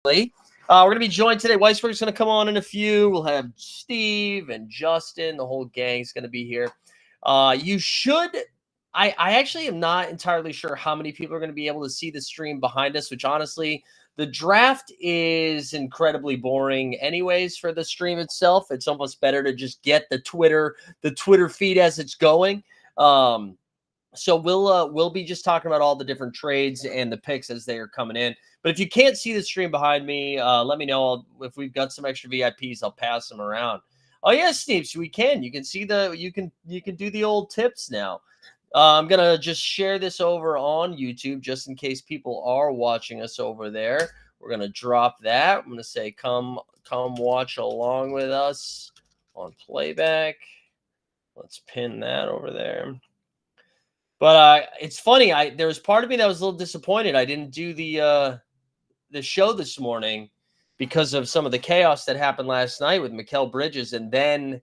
We're going to be joined today. Weisberg's going to come on in a few. We'll have Steve and Justin. The whole gang's going to be here. You should. I actually am not entirely sure how many people are going to be able to see the stream behind us, which honestly, the draft is incredibly boring anyways for the stream itself. It's almost better to just get the Twitter feed as it's going. So we'll be just talking about all the different trades and the picks as they are coming in. But if you can't see the stream behind me, let me know. If we've got some extra VIPs, I'll pass them around. Oh yes, Steve, so we can. You can see you can do the old tips now. I'm gonna just share this over on YouTube just in case people are watching us over there. We're gonna drop that. I'm gonna say come watch along with us on playback. Let's pin that over there. But it's funny. There was part of me that was a little disappointed. I didn't do the show this morning because of some of the chaos that happened last night with Mikal Bridges, and then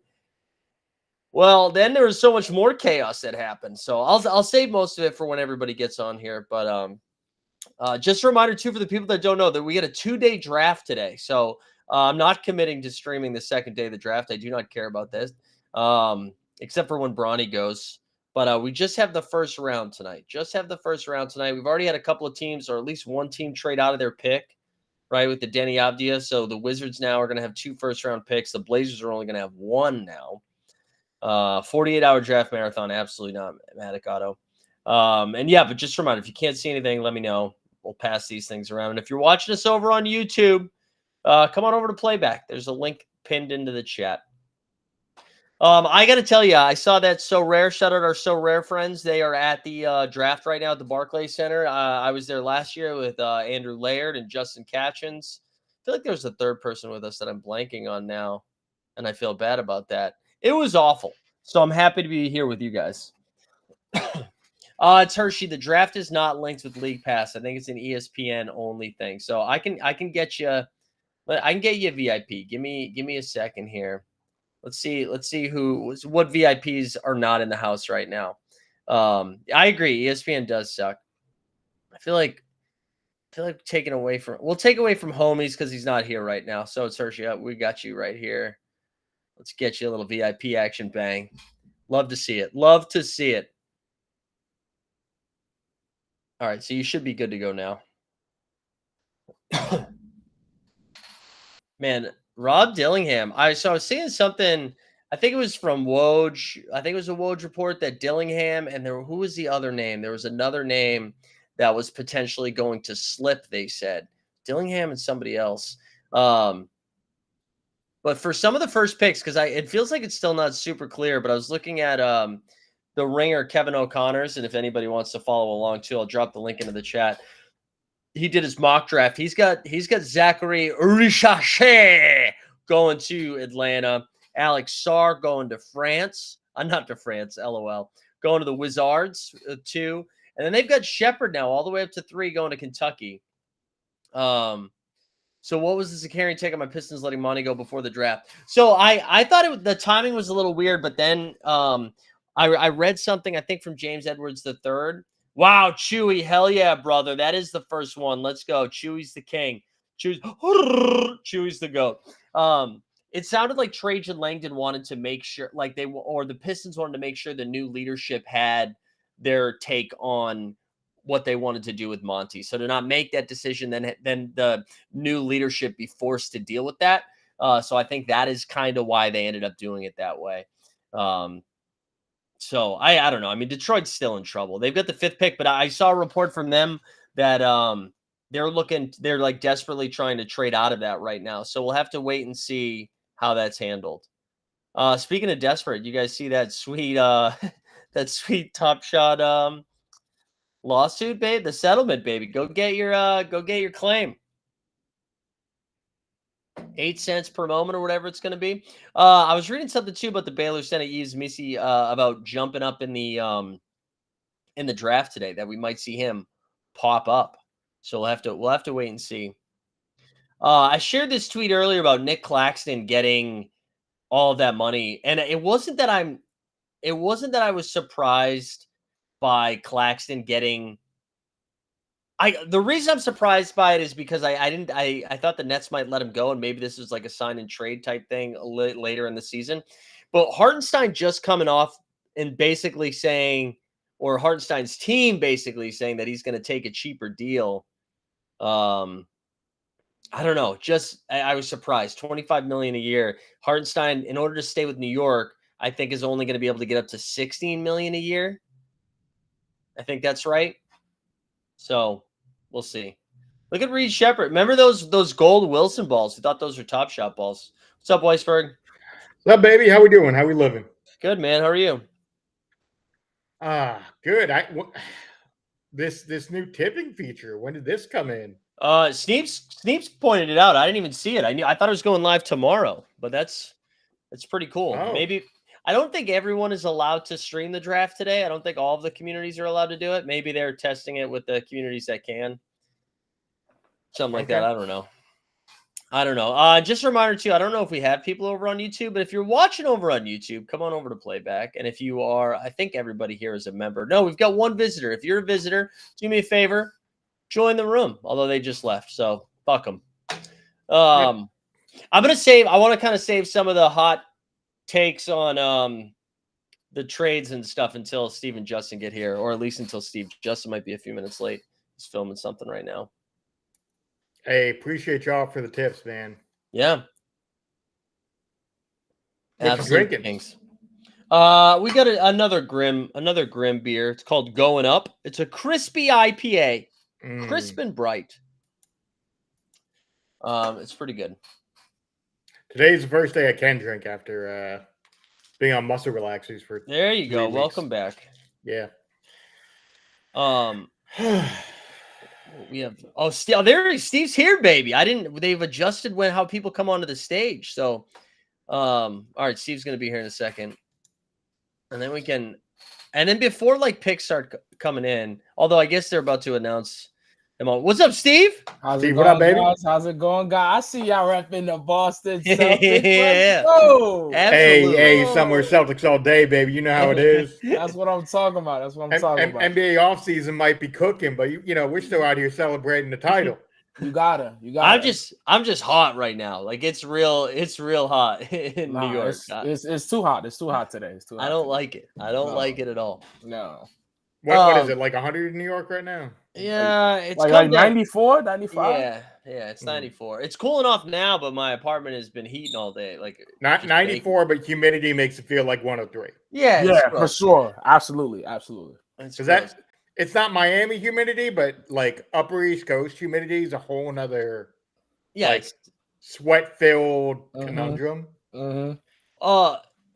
there was so much more chaos that happened. So I'll save most of it for when everybody gets on here. But just a reminder too for the people that don't know that we get a 2-day draft today. So I'm not committing to streaming the second day of the draft. I do not care about this, except for when Bronny goes. But we just have the first round tonight. We've already had a couple of teams, or at least one team, trade out of their pick, right, with the Denny Avdia. So the Wizards now are going to have 2 first-round picks. The Blazers are only going to have 1 now. 48-hour draft marathon, absolutely not, Matic Auto. But just a reminder, if you can't see anything, let me know. We'll pass these things around. And if you're watching us over on YouTube, come on over to Playback. There's a link pinned into the chat. I got to tell you, I saw that So Rare. Shout out our So Rare friends. They are at the draft right now at the Barclays Center. I was there last year with Andrew Laird and Justin Catchins. I feel like there's a third person with us that I'm blanking on now, and I feel bad about that. It was awful. So I'm happy to be here with you guys. It's Hershey. The draft is not linked with League Pass. I think it's an ESPN only thing. So I can get you. I can get you a VIP. Give me a second here. Let's see what VIPs are not in the house right now. I agree. ESPN does suck. I feel like taking away from we'll take away from homies because he's not here right now. So it's Hershey. We got you right here. Let's get you a little VIP action. Bang. Love to see it. All right, so you should be good to go now. Man, Rob Dillingham. I was seeing something. I think it was from Woj. I think it was a Woj report that Dillingham and who was the other name? There was another name that was potentially going to slip. They said Dillingham and somebody else. But for some of the first picks, because it feels like it's still not super clear. But I was looking at the Ringer Kevin O'Connor's, and if anybody wants to follow along too, I'll drop the link into the chat. He did his mock draft. He's got Zachary Richache going to Atlanta. Alex Sarr going to France. Not to France, LOL. Going to the Wizards, 2. And then they've got Shepard now all the way up to 3 going to Kentucky. So what was the Zakarian take on my Pistons letting Monty go before the draft? So I thought the timing was a little weird, but then I read something, I think, from James Edwards III. Wow, Chewy, hell yeah, brother. That is the first one. Let's go. Chewy's the king. Chewy's the GOAT. It sounded like Trajan Langdon wanted to make sure, the Pistons wanted to make sure the new leadership had their take on what they wanted to do with Monty. So to not make that decision, then the new leadership be forced to deal with that. So I think that is kind of why they ended up doing it that way. So I don't know. I mean, Detroit's still in trouble. They've got the 5th pick, but I saw a report from them that they're like desperately trying to trade out of that right now. So we'll have to wait and see how that's handled. Speaking of desperate, you guys see that sweet that sweet Top Shot lawsuit, babe? The settlement, baby. Go get your claim. 8 cents per moment or whatever it's going to be. I was reading something too about the Baylor Senate Yves Missi about jumping up in the draft today, that we might see him pop up. So we'll have to wait and see. I shared this tweet earlier about Nick Claxton getting all of that money, and it wasn't that I was surprised by Claxton getting The reason I'm surprised by it is because I thought the Nets might let him go, and maybe this is like a sign and trade type thing later in the season. But Hartenstein just coming off and basically saying, or Hartenstein's team basically saying that he's going to take a cheaper deal. I don't know. Just I was surprised. $25 million a year. Hartenstein, in order to stay with New York, I think is only going to be able to get up to $16 million a year. I think that's right. So we'll see. Look at Reed Shepherd. Remember those gold Wilson balls? We thought those were Top Shot balls. What's up, Weisberg? What's up, baby? How we doing? How we living? Good, man. How are you? Good. This new tipping feature. When did this come in? Sneeps pointed it out. I didn't even see it. I thought it was going live tomorrow, but that's pretty cool. Oh. Maybe I don't think everyone is allowed to stream the draft today. I don't think all of the communities are allowed to do it. Maybe they're testing it with the communities that can. Something like that. I don't know. Just a reminder too, I don't know if we have people over on YouTube, but if you're watching over on YouTube, come on over to Playback. And if you are, I think everybody here is a member. No, we've got one visitor. If you're a visitor, do me a favor, join the room. Although they just left, so fuck them. I want to kind of save some of the hot takes on the trades and stuff until Steve and Justin get here, or at least until Steve. Justin might be a few minutes late. He's filming something right now. Hey, appreciate y'all for the tips, man. Yeah. Absolutely. Thanks. We got another Grim beer. It's called Going Up. It's a crispy IPA. Crisp and bright. It's pretty good. Today's the first day I can drink after being on muscle relaxers for. There you go. 3 weeks. Welcome back. Yeah. We have Steve's here, baby. They've adjusted how people come onto the stage. So all right, Steve's gonna be here in a second. And then before like picks start coming in, although I guess they're about to announce them all. What's up, Steve? How's Steve, it what going, up, baby? guys? How's it going, guys? I see y'all repping the Boston Celtics. Yeah. Let's go. Absolutely. Hey, somewhere Celtics all day, baby. You know how it is. That's what I'm talking about. That's what I'm talking about. NBA offseason might be cooking, but you know we're still out here celebrating the title. You gotta. I'm just hot right now. Like it's real hot in New York. It's too hot. It's too hot today. It's too hot. I don't like it. I don't like it at all. No. What is it, like 100 in New York right now? Yeah, it's like 94, 95? Yeah, it's 94. It's cooling off now, but my apartment has been heating all day. Like not 94, but humidity makes it feel like 103. Yeah, for sure. Absolutely. Because it's not Miami humidity, but like Upper East Coast humidity is a whole nother sweat-filled conundrum.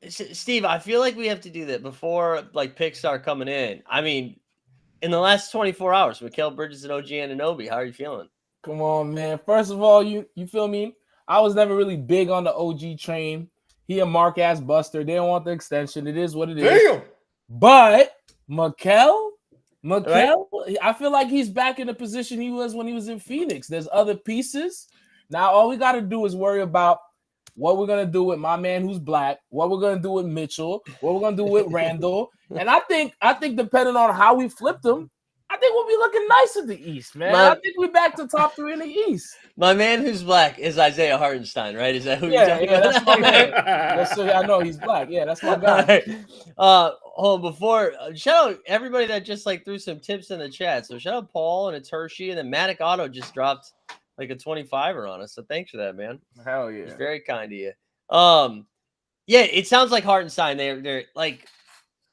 Steve, I feel like we have to do that before like picks start coming in. I mean, in the last 24 hours, Mikal Bridges and OG Anunoby, how are you feeling? Come on, man. First of all, you feel me? I was never really big on the OG train. He a mark-ass buster. They don't want the extension. It is what it is. Damn. But Mikal, Right? I feel like he's back in the position he was when he was in Phoenix. There's other pieces. Now, all we got to do is worry about what we're going to do with my man who's black, what we're going to do with Mitchell, what we're going to do with Randall. And I think depending on how we flip them, I think we'll be looking nice in the East, man. I think we're back to top 3 in the East. My man who's black is Isaiah Hartenstein, right? Is that who you're talking about? That's my man. I know he's black. Yeah, that's my guy. Hold on, before shout out everybody that just like threw some tips in the chat. So shout out Paul and it's Hershey, and then Matic Auto just dropped like a 25er on us. So thanks for that, man. Hell yeah. It's very kind of you. Yeah, it sounds like Hartenstein. They're like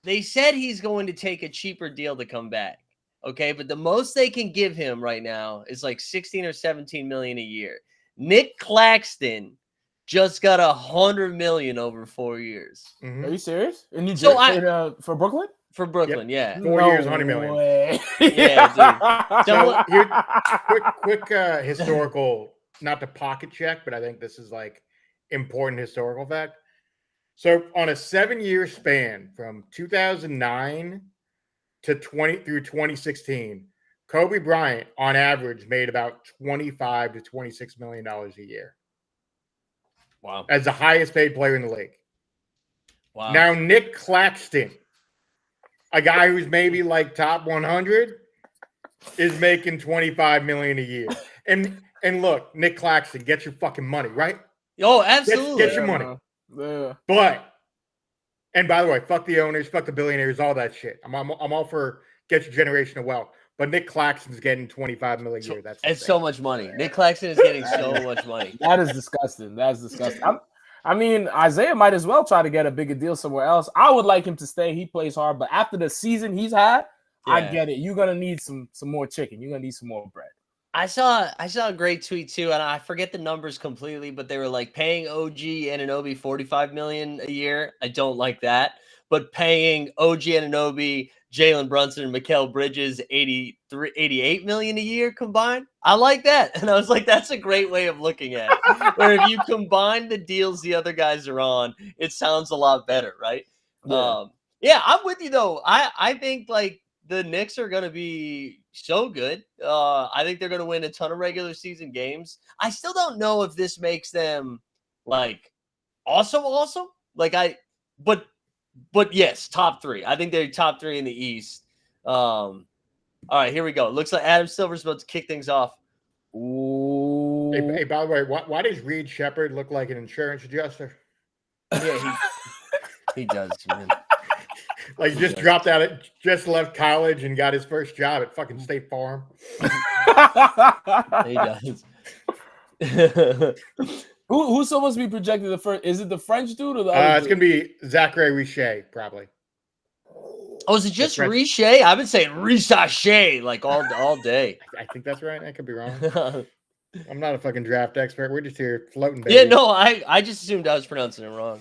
they said he's going to take a cheaper deal to come back. Okay, but the most they can give him right now is like 16 or 17 million a year. Nick Claxton just got $100 million over 4 years. Mm-hmm. Are you serious? In New Jersey for Brooklyn? For Brooklyn, yep. Yeah. 4 years, $100 million. Way. Yeah, dude. So here, quick historical, not to pocket check, but I think this is like important historical fact. So on a 7-year span from 2009 to 2016, Kobe Bryant on average made about $25 to $26 million a year. Wow. As the highest paid player in the league. Wow. Now, Nick Claxton, a guy who's maybe like top 100, is making $25 million a year. And look, Nick Claxton, get your fucking money, right? Oh, absolutely. Get your money. Yeah. But, and by the way, fuck the owners, fuck the billionaires, all that shit. I'm all for get your generational wealth. But Nick Claxton's getting $25 million a year. That's it's insane. so much money. Nick Claxton is getting so much money. That is disgusting. That's disgusting. I mean, Isaiah might as well try to get a bigger deal somewhere else. I would like him to stay. He plays hard, but after the season he's had, I get it. You're gonna need some more chicken. You're gonna need some more bread. I saw a great tweet too, and I forget the numbers completely, but they were like paying OG Anunoby $45 million a year. I don't like that, but paying OG Anunoby, Jalen Brunson, and Mikal Bridges $88 million a year combined. I like that, and I was like, that's a great way of looking at it. Where if you combine the deals the other guys are on, it sounds a lot better, right? Yeah. I'm with you though. I think like the Knicks are going to be so good. I think they're going to win a ton of regular season games. I still don't know if this makes them like awesome. But yes, top three. I think they're top three in the East. All right, here we go. It looks like Adam Silver's about to kick things off. Ooh. Hey, by the way, why does Reed Shepard look like an insurance adjuster? Yeah, he does, man. Like he just dropped out, just left college and got his first job at fucking State Farm. He does. Who's supposed to be projected the first? Is it the French dude or the other It's dude? going to be Zachary Richer, probably. Oh, is it just Riche? I've been saying Riche like all day. I think that's right. I could be wrong. I'm not a fucking draft expert. We're just here floating. Baby. Yeah, no, I just assumed I was pronouncing it wrong.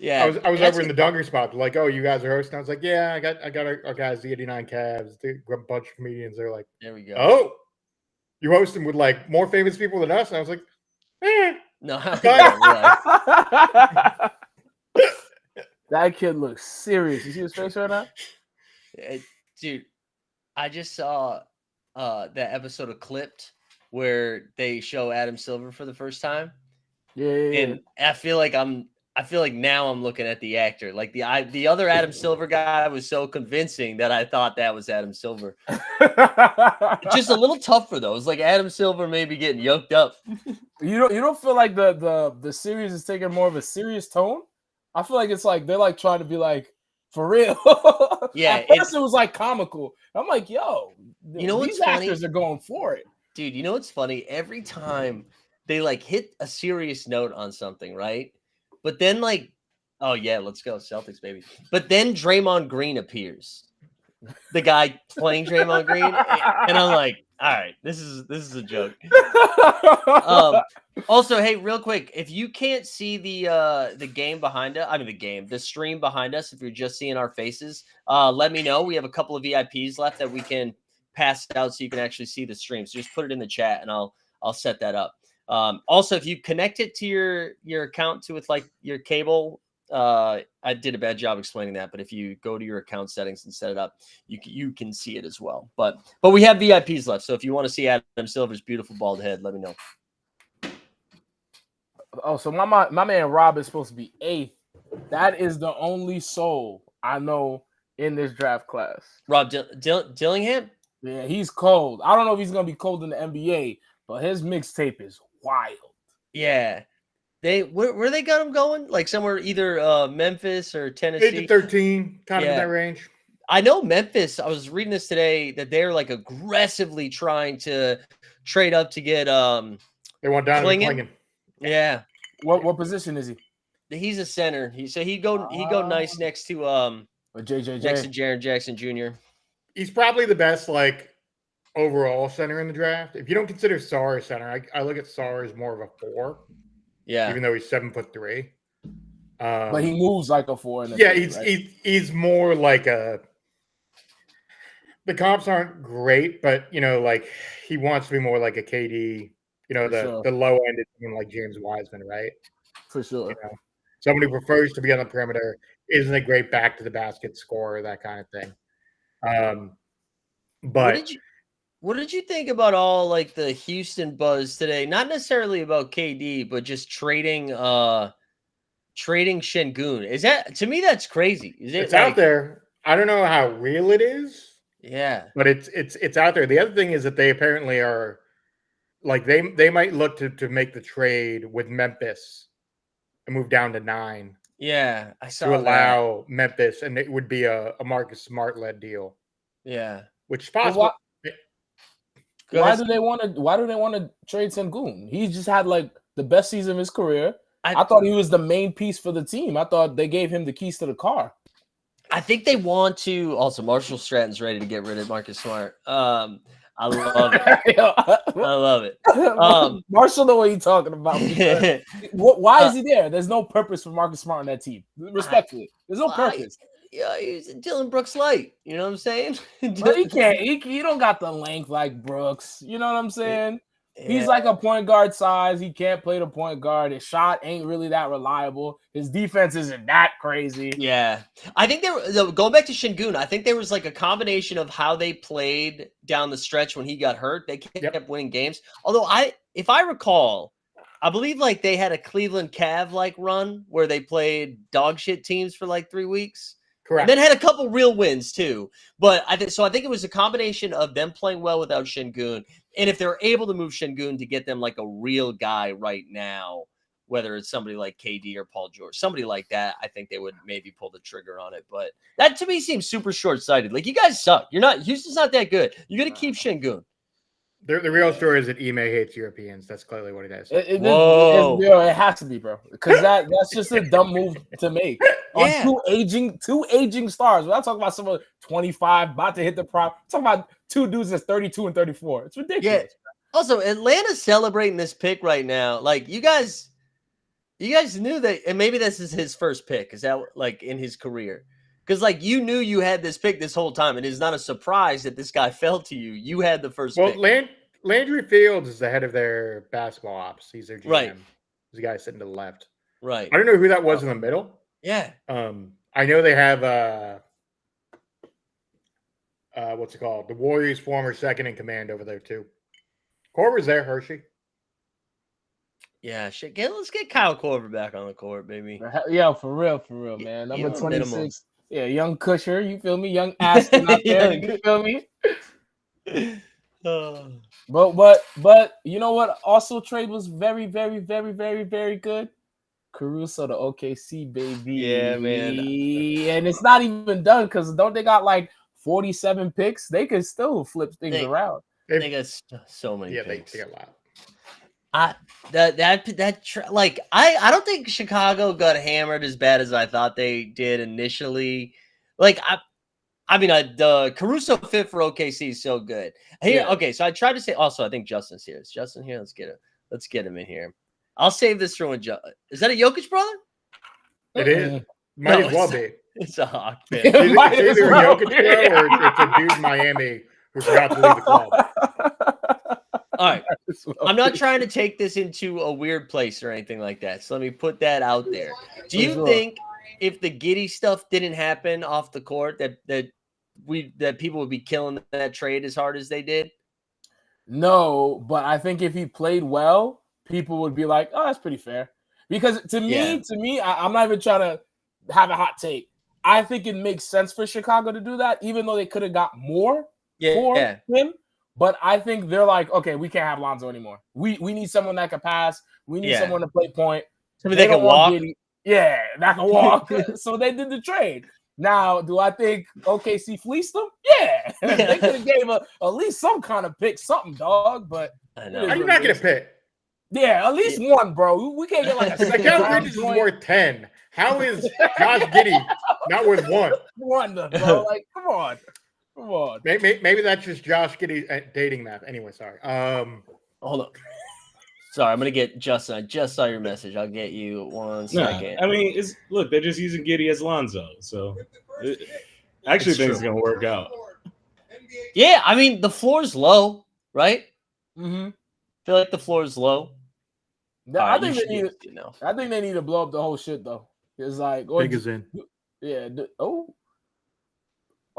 Yeah, I was over in the Dunger spot. Like, oh, you guys are hosting. I was like, yeah, I got our guys, the 89 Cavs, a bunch of comedians. They're like, there we go. Oh, you hosting with like more famous people than us? And I was like, No, that kid looks serious. You see his face right now? Dude, I just saw that episode of Clipped where they show Adam Silver for the first time. Yeah. And I feel like now I'm looking at the actor. Like the other Adam Silver guy was so convincing that I thought that was Adam Silver. Just a little tougher though. It's like Adam Silver maybe getting yoked up. You don't feel like the series is taking more of a serious tone? I feel like it's like they're like trying to be like for real. Yeah, at first it was like comical. I'm like, yo, you know these what's actors funny? are going for it. Dude, you know what's funny? Every time they like hit a serious note on something, right? But then like, oh yeah, let's go Celtics, baby. But then Draymond Green appears. The guy playing Draymond Green. And I'm like, all right, this is a joke. Also, hey, real quick, if you can't see the game behind us, the stream behind us, if you're just seeing our faces, let me know. We have a couple of VIPs left that we can pass out so you can actually see the stream. So just put it in the chat and I'll set that up. Also, if you connect it to your account with like your cable, I did a bad job explaining that, but if you go to your account settings and set it up, you can see it as well. But we have VIPs left, so if you want to see Adam Silver's beautiful bald head, let me know. Oh, so my man Rob is supposed to be 8th. That is the only soul I know in this draft class. Rob Dillingham? Yeah, he's cold. I don't know if he's gonna be cold in the NBA, but his mixtape is wild. Yeah. Where they got him going? Like somewhere either Memphis or Tennessee. 8 to 13, kind of in that range. I know Memphis. I was reading this today that they're like aggressively trying to trade up to get They want Donovan Clingan. Yeah. What position is he? He's a center. He'd go nice next to JJJ. next to Jaren Jackson Jr. He's probably the best like overall center in the draft. If you don't consider Sarr a center, I look at Sarr as more of a 4. Yeah. Even though he's 7'3". But he moves like a 4. He's more like a. The comps aren't great, but like he wants to be more like a KD. The low end is even like James Wiseman, right? For sure. Somebody who prefers to be on the perimeter, isn't a great back to the basket scorer, that kind of thing. But what did you think about all like the Houston buzz today? Not necessarily about KD, but just trading Şengün. Is that, to me, that's crazy? Is it? It's out there. I don't know how real it is. Yeah. but it's out there. The other thing is that they apparently are like they might look to make the trade with Memphis and move down to 9 Yeah. I saw to that. allow Memphis, and it would be a Marcus Smart led deal, Yeah. which is But possible. Go why ahead. do they want to? Why do they want to trade Sengun? He just had like the best season of his career. I thought he was the main piece for the team. I thought they gave him the keys to the car. I think they want to. Also, Marshall Stratton's ready to get rid of Marcus Smart. I love it. I love it. Marshall, know what he's talking about. because- Why is he there? There's no purpose for Marcus Smart on that team. Respectfully, there's no purpose. Yeah, he's Dylan Brooks light. You know what I'm saying? Well, he can't. He don't got the length like Brooks. You know what I'm saying? He's Yeah. like a point guard size. He can't play the point guard. His shot ain't really that reliable. His defense isn't that crazy. Yeah, I think going back to Şengün. I think there was like a combination of how they played down the stretch when he got hurt. They kept winning games. Although if I recall, I believe like they had a Cleveland Cav like run where they played dog shit teams for like 3 weeks. Correct. And then had a couple real wins too. But I think it was a combination of them playing well without Şengün. And if they're able to move Şengün to get them like a real guy right now, whether it's somebody like KD or Paul George, somebody like that, I think they would maybe pull the trigger on it. But that to me seems super short-sighted. Like, you guys suck. Houston's not that good. You got to keep Şengün. The real story is that Ime hates Europeans. That's clearly what it is. Whoa. It has to be, bro. Because that's just a dumb move to make. On two aging stars. We're not talking about someone 25 about to hit the prime. We're talking about two dudes that's 32 and 34. It's ridiculous. Yeah. Also, Atlanta's celebrating this pick right now. Like, you guys knew that, and maybe this is his first pick. Is that like in his career? Because like you knew you had this pick this whole time. It is not a surprise that this guy fell to you. You had the first pick. Landry Fields is the head of their basketball ops. He's their GM. Right. He's the guy sitting to the left. Right. I don't know who that was in the middle. Yeah. I know they have what's it called? The Warriors' former second in command over there too. Korver's there, Hershey. Yeah, shit. Let's get Kyle Korver back on the court, baby. Yeah, for real, man. Number 26. Minimal. Yeah, young Cusher, you feel me? Young Aston out there, you feel me? But you know what? Also, trade was very, very, very, very, very good. Caruso to OKC, baby. Yeah, man. And it's not even done because don't they got like 47 picks? They can still flip things around. They got so many picks. They got a lot. I don't think Chicago got hammered as bad as I thought they did initially. Like the Caruso fit for OKC is so good. Here, okay, so I tried to say. Also, I think Justin's here. Is Justin here? Let's get him in here. I'll save this for when. Is that a Jokic brother? It is. Might as well be. It's a Hawk fan. It's either a Jokic bro or it's a dude in Miami who forgot to leave the club. All right. I'm not trying to take this into a weird place or anything like that. So let me put that out there. Do you think if the Giddey stuff didn't happen off the court that people would be killing that trade as hard as they did? No, but I think if he played well, people would be like, "Oh, that's pretty fair." Because to me, I'm not even trying to have a hot take. I think it makes sense for Chicago to do that, even though they could have got more for him. But I think they're like, okay, we can't have Lonzo anymore. We need someone that can pass. We need someone to play point. Somebody that can walk. That can walk. So they did the trade. Now, do I think OKC fleeced them? Yeah. They could have gave at least some kind of pick, something, dog. But I know. How you not get a pick? Yeah, at least one, bro. We can't get like a second. Mikal Bridges is worth 10. How is Josh Giddey not worth 1? One, bro. Like, come on. Maybe that's just Josh Giddey dating math. Anyway, sorry. Hold on. Sorry, I'm gonna get Justin. I just saw your message. I'll get you 1 second. I mean, look, they're just using Giddey as Lonzo, so I actually think it's gonna work out. Yeah, I mean the floor's low, right? Mm-hmm. I feel like the floor is low. I think they need to blow up the whole shit though. It's like Big is in. Yeah. Oh,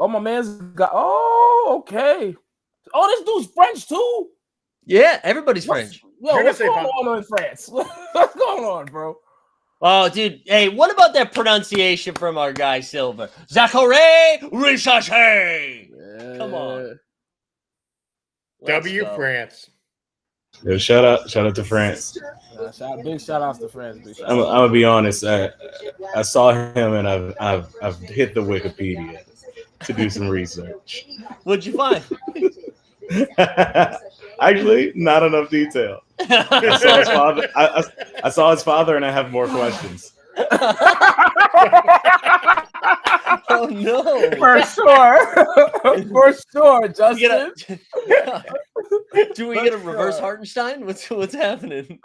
my man's got. Oh, okay. Oh, this dude's French too. Yeah, everybody's French. What's going on in France? What's going on, bro? Oh, dude. Hey, what about that pronunciation from our guy Silver? Zachary Richache. Come on. Let's W go. France. Yo, shout out to France. Big shout outs to France. I'm gonna be honest. I saw him and I've hit the Wikipedia to do some research. What'd you find? Actually, not enough detail. I saw his father. I saw his father, and I have more questions. Oh no! For sure, for sure, Justin. Do we get a reverse Hartenstein? What's happening?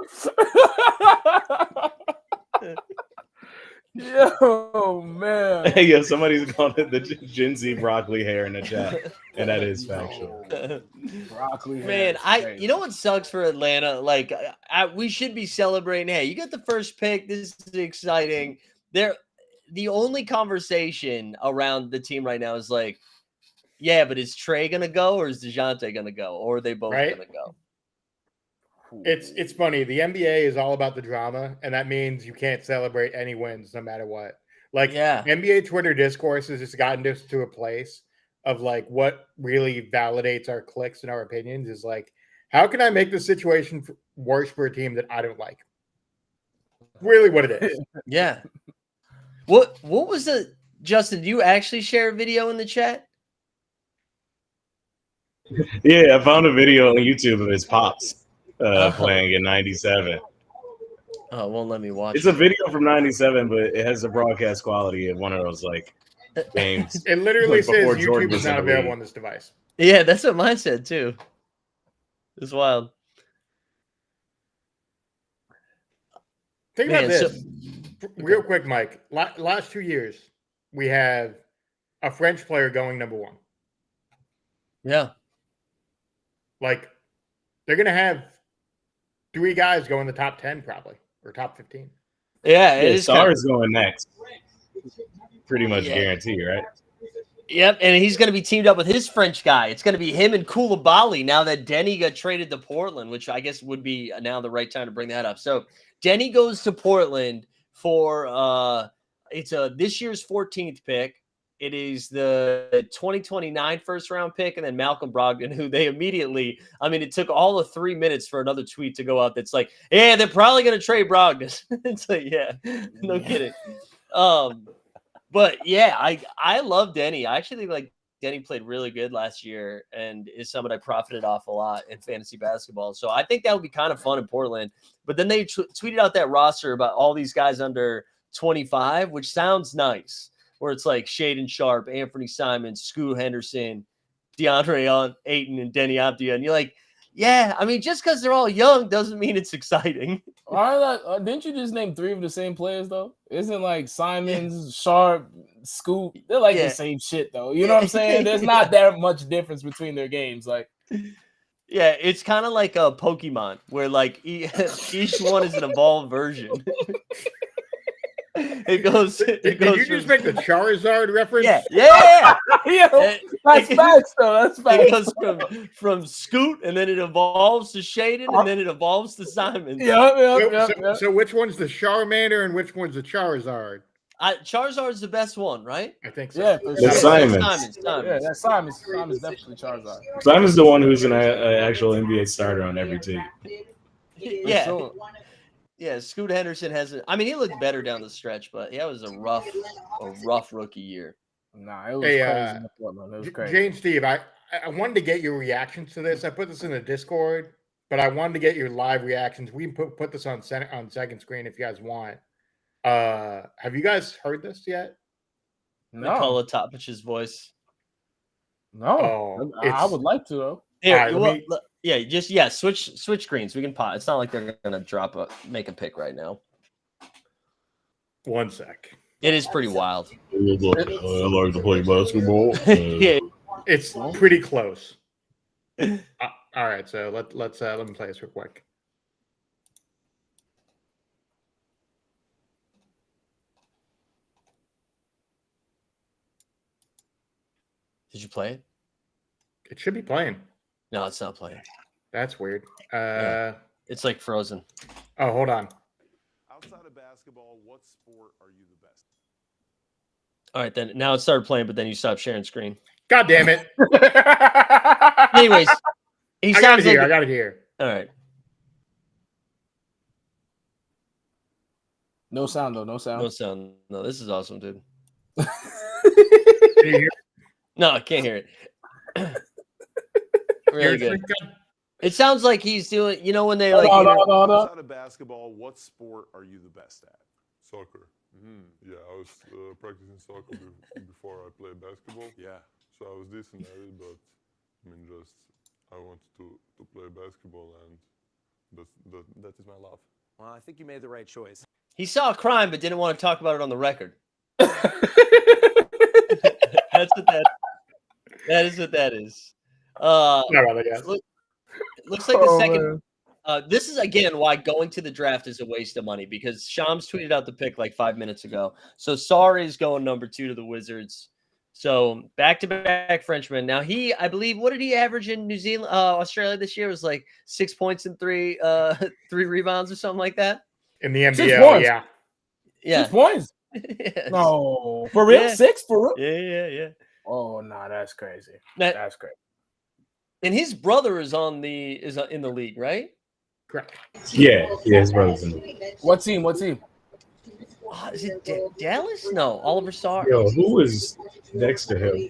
Yo, man. Hey, yo, somebody's calling it the Gen Z broccoli hair in the chat, and that is factual. Broccoli hair. Man, you know what sucks for Atlanta? Like, we should be celebrating. Hey, you got the first pick. This is exciting. The only conversation around the team right now is like, yeah, but is Trey gonna go or is DeJounte gonna go, or are they both gonna go? It's funny. The NBA is all about the drama, and that means you can't celebrate any wins no matter what. Like, NBA Twitter discourse has just gotten us to a place of like what really validates our clicks and our opinions is like, how can I make the situation worse for a team that I don't like? Really, what it is. Yeah. What was the Justin? Do you actually share a video in the chat? Yeah, I found a video on YouTube of his pops playing in '97. Oh, it won't let me watch. It's a video from '97, but it has the broadcast quality of one of those like games. It literally like, says Jordan YouTube is not available on this device. Yeah, that's what mine said too. It's wild. Think about this. Real quick, Mike. Last 2 years, we have a French player going number one. Yeah. Like, they're going to have 3 guys go in the top 10 probably, or top 15. Yeah, Star is going next. Pretty much guaranteed, right? Yep, and he's going to be teamed up with his French guy. It's going to be him and Koulibaly now that Denny got traded to Portland, which I guess would be now the right time to bring that up. So Denny goes to Portland for it's this year's 14th pick. It is the 2029 first round pick, and then Malcolm Brogdon, who they immediately, I mean, it took all of 3 minutes for another tweet to go out that's like, yeah, they're probably going to trade Brogdon. It's like, yeah, no kidding. But yeah, I love Denny. I actually think like Denny played really good last year and is someone I profited off a lot in fantasy basketball. So I think that would be kind of fun in Portland. But then they tweeted out that roster about all these guys under 25, which sounds nice. Where it's like Shaedon Sharpe, Anthony Simons, Scoot Henderson, DeAndre Ayton, and Denny Avdia. And you're like, yeah, I mean, just because they're all young doesn't mean it's exciting. Didn't you just name 3 of the same players, though? Isn't like Simons, Sharpe, Scoot, they're like the same shit, though. You know what I'm saying? There's not that much difference between their games. Like, yeah, it's kind of like a Pokemon where like each one is an evolved version. It goes. Did you just make the Charizard reference? Yeah. That's facts, though. That's facts. It goes from Scoot, and then it evolves to Shaedon, and then it evolves to Simon. Yep. So which one's the Charmander and which one's the Charizard? Charizard's the best one, right? I think so. Yeah, It's Simons. Yeah, that's Simons. Simons definitely Charizard. Simon's the one who's an actual NBA starter on every team. Yeah. Sure. Yeah, Scoot Henderson he looked better down the stretch, but that was a rough rookie year. Nah, it was crazy. It was crazy. Jane, Steve, I wanted to get your reactions to this. I put this in the Discord, but I wanted to get your live reactions. We can put this on second screen if you guys want. Have you guys heard this yet? No. Nikola Topich's voice. No. I would like to, though. Here, switch screens. We can pause. It's not like they're gonna make a pick right now. 1 sec. It is pretty wild. I like to play basketball. Yeah. It's pretty close. All right, so let me play this real quick. Did you play it? It should be playing. No, it's not playing. That's weird. It's like frozen. Oh, hold on. Outside of basketball. basketball, what sport are you the best? All right, then now it started playing, but then you stopped sharing screen. God damn it! Anyways, he I got sounds it here. like I got it here. all right. No sound though. No sound. No sound. No, this is awesome, dude. Can you hear No, I can't hear it. Really it? good. It sounds like he's doing. You know when they like. Outside of basketball, what sport are you the best at? Soccer. Yeah, I was practicing soccer before I played basketball. Yeah. So I was decent at it, but I mean, just I wanted to play basketball, and that is my love. Well, I think you made the right choice. He saw a crime but didn't want to talk about it on the record. That's what that is. What that is. Looks like the second. This is again why going to the draft is a waste of money because Shams tweeted out the pick like 5 minutes ago. So Sarr is going number 2 to the Wizards. So back-to-back Frenchman. Now I believe, what did he average in New Zealand, Australia this year? It was like 6 points and three rebounds or something like that. In the 6 NBL, points. yeah. Yeah. 6 points. Yes. No, for real? Yeah. 6 for real? Yeah. Oh no, that's crazy. Now, That's crazy. and his brother is in the league, right? Correct. Yeah, his brother's in the What team? Is it Dallas? No, Oliver Sarr. Yo, who is next to him?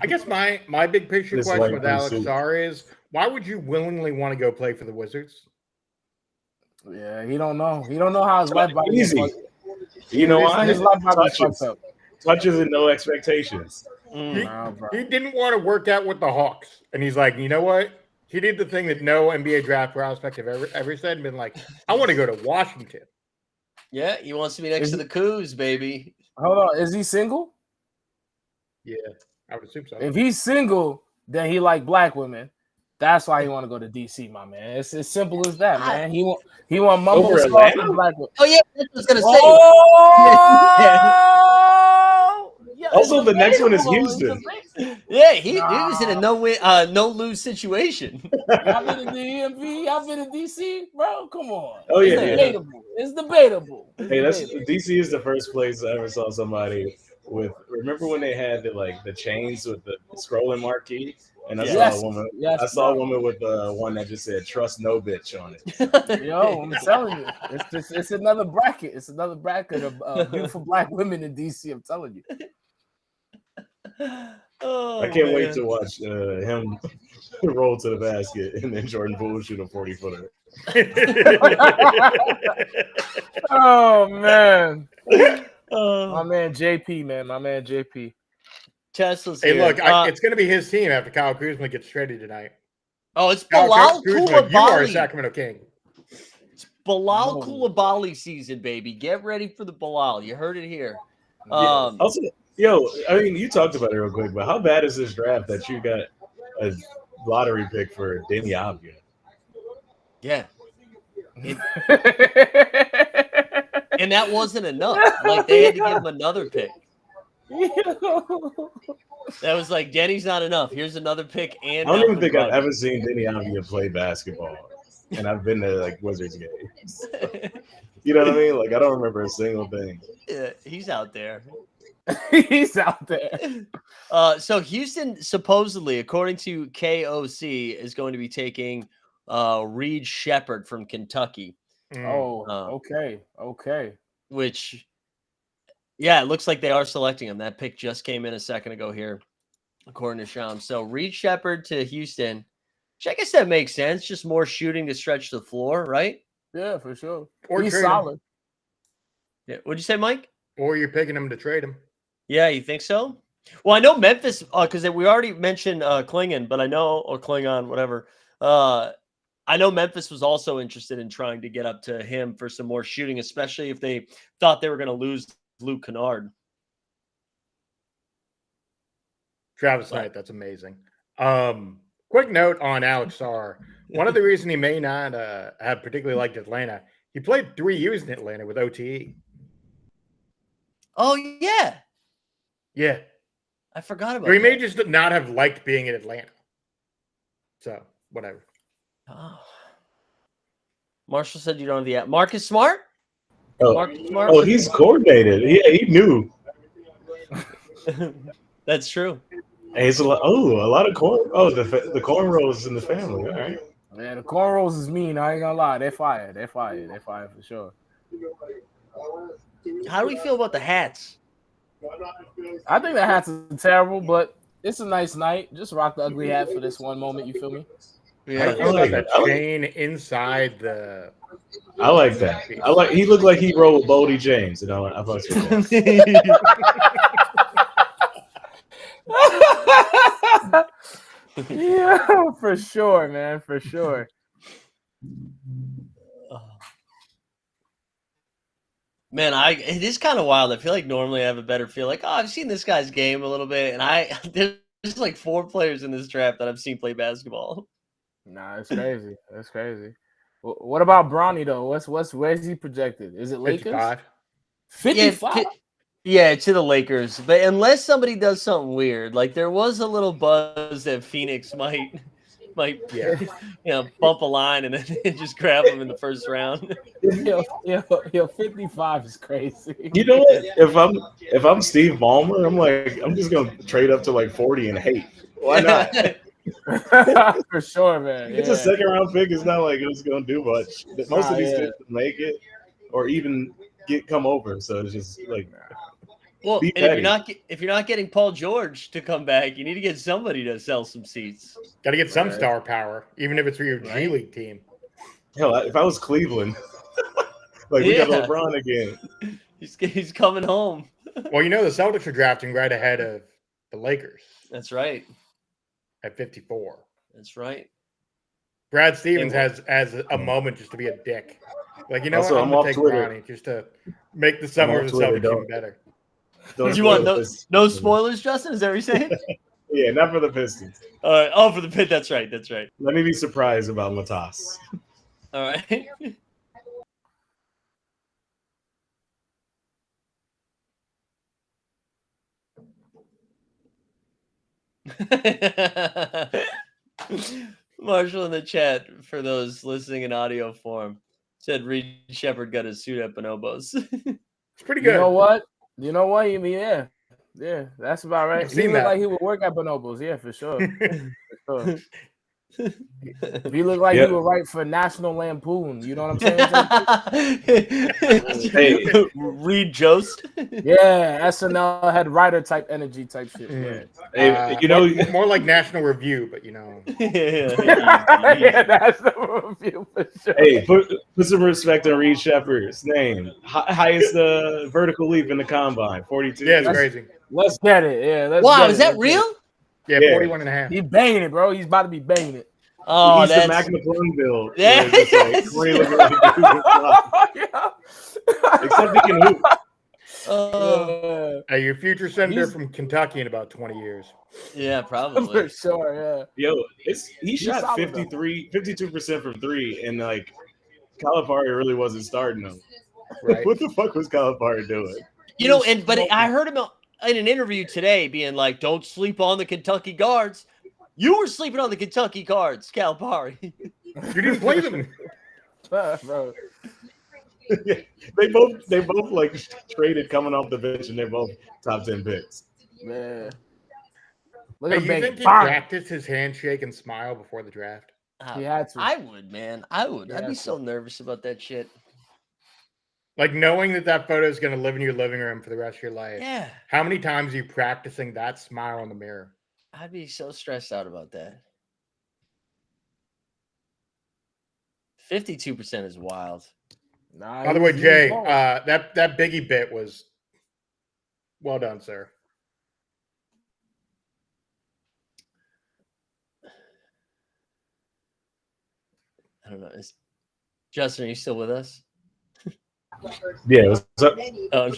I guess my big picture This question light with blue Alex suit. Sarr is, why would you willingly want to go play for the Wizards? Yeah, he don't know. He don't know how his life body Easy. is. You know why? His life body is fucked Touches, up. touches and no expectations. Mm. Nah, bro. He didn't want to work out with the Hawks, and he's like, you know what? He did the thing that no NBA draft prospect have ever said, and been like, I want to go to Washington. Yeah, he wants to be next Is to the Coos, baby. Hold on, is he single? Yeah, I would assume so. If he's single, then he like black women. That's why he want to go to DC, my man. It's as simple as that, man. He want mumble Over sauce Atlanta? and black women. Oh yeah, that's what I was gonna say. Oh! Yeah, Also, it's the next one is debatable. Houston. Yeah, he was in a no lose situation. Y'all been in the EMV? Y'all been in DC, bro? Come on. Oh, It's yeah, yeah. debatable. It's debatable. It's Hey, debatable. DC is the first place I ever saw somebody with. Remember when they had the chains with the scrolling marquee? And I Yes. saw a woman. Yes, I saw a bro. woman with one that just said "Trust no bitch" on it. Yo, I'm telling you, it's another bracket. It's another bracket of beautiful black women in DC. I'm telling you. Oh, I can't man. wait to watch him roll to the basket and then Jordan Poole shoot a 40-footer. Oh man, my Oh, man JP, man, my man JP. Tesla's Hey, here. look, it's going to be his team after Kyle Kuzma gets traded tonight. It's Kyle Bilal Kuzma, you are a Koulibaly. Sacramento King. Bilal No. Koulibaly season, baby. Get ready for the Bilal. You heard it here. Also, yo, I mean, you talked about it real quick, but how bad is this draft that you got a lottery pick for Deni Avdija? Yeah. And that wasn't enough. Like they had to give him another pick. That was like Denny's not enough. Here's another pick, and I don't even Malcolm think I've Brogdon. ever seen Deni Avdija play basketball, and I've been to Wizards games. You know what I mean? Like I don't remember a single thing. Yeah, he's out there. He's out there. So Houston supposedly, according to KOC, is going to be taking Reed Shepherd from Kentucky, Oh, okay. which, yeah, it looks like they are selecting him. That pick just came in a second ago here, according to Shams. So Reed Shepherd to Houston, which I guess that makes sense. Just more shooting to stretch the floor, right? Yeah, for sure. Or He's trade him. solid. Yeah. What'd you say, Mike? Or you're picking him to trade him. Yeah, you think so? Well, I know Memphis, because we already mentioned Klingon, but I know, or Klingon, whatever. I know Memphis was also interested in trying to get up to him for some more shooting, especially if they thought they were going to lose Luke Kennard. Travis Knight, that's amazing. Quick note on Alex Sarr. One of the reasons he may not have particularly liked Atlanta, he played 3 years in Atlanta with OTE. Oh, yeah. Yeah. I forgot about Or he may that. just not have liked being in Atlanta. So, whatever. Oh. Marshall said you don't have the app. Marcus Smart? Oh, Marcus Smart. oh, he's coordinated. Yeah, he knew. That's true. Hey, it's a lot of corn. Oh, the cornrows in the family. All right. Man, the cornrows is mean. I ain't gonna lie. They're fire. They're fire. They're fire for sure. How do we feel about the hats? I think the hats are terrible, but it's a nice night. Just rock the ugly hat for this one moment. You feel me? How Yeah. do you feel like about it. that chain inside the? I like that. He looked like he rolled Boldy James. You know, I fucks with that. Yeah, for sure, man. For sure. Man, it is kind of wild. I feel like normally I have a better feel. Like, oh, I've seen this guy's game a little bit, and there's like 4 players in this draft that I've seen play basketball. Nah, it's crazy. That's crazy. What about Bronny though? Where's he projected? Is it Lakers? 55. 55. Yeah, to the Lakers. But unless somebody does something weird, like there was a little buzz that Phoenix might Yeah. bump a line and then just grab them in the first round. Yo, 55 is crazy. You know what? If I'm Steve Ballmer, I'm just gonna trade up to like 40 and hate. Why not? For sure, man. It's a second round pick. It's not like it's gonna do much. Most of these kids make it or even come over. So it's just like. Well, Be and petty. if you're not getting Paul George to come back, you need to get somebody to sell some seats. Got to get some Right. star power, even if it's for your G League team. Hell, if I was Cleveland, like we got Yeah. LeBron again. He's coming home. Well, the Celtics are drafting right ahead of the Lakers That's right. at 54. That's right. Brad Stevens has a moment just to be a dick. Like, Also, what? I'm I'm off going to take Twitter. Bronny just to make the summer off of the Twitter, Celtics dog. even better. Don't Do you want spoil no, this. no spoilers, Justin? Is that what you're saying? Yeah, not for the Pistons. All right. Oh, for the pit. That's right. That's right. Let me be surprised about Matas. All right. Marshall in the chat, for those listening in audio form, said Reed Shepard got his suit at Bonobos. It's pretty You good. know what? You mean, yeah, that's about right. I've He seen looked that. like he would work at Bonobos, yeah, for sure. For sure. He looked like Yeah. he would write for National Lampoon. You know what I'm saying? Hey. Reed Jost. Yeah, SNL had writer type energy type shit. Mm. Hey, more like National Review, but Yeah, that's the review for sure. hey, put some respect on Reed Shepard's name. Highest vertical leap in the combine, 42. yeah, it's crazy. Let's get it. Yeah, let's Wow, get is it. that Let's get real? it. Yeah, Yeah. 41 and a half. He's banging it, bro. He's about to be banging it. Oh, He's the that's Mac McClung build. Yeah. where it's just like, Corey looking like a dude with fly. Yeah. Except he can hoop. oh, Yeah, Hey, your future senator He's- from Kentucky in about 20 years. yeah, for probably. sure. Yo, he shot solid, though. 52% from 3, and like Calipari really wasn't starting him. Right. What the fuck was Calipari doing? But I heard him in an interview today being like, "Don't sleep on the Kentucky guards." You were sleeping on the Kentucky guards, Calipari. You didn't play them. Bro. They both like traded coming off the bench, and they're both top 10 picks. Man. Look Hey, at you him think he bang. practiced his handshake and smile before the draft? He had to. I would, man. I would. Yeah, I'd be so- so nervous about that shit. Like knowing that photo is going to live in your living room for the rest of your life. Yeah, How many times are you practicing that smile in the mirror? I'd be so stressed out about that. 52% is wild. Nah, By the way, he's Jay, balling. that Biggie bit was well done, sir. I don't know. Justin, are you still with us? Yeah, what's up? Oh,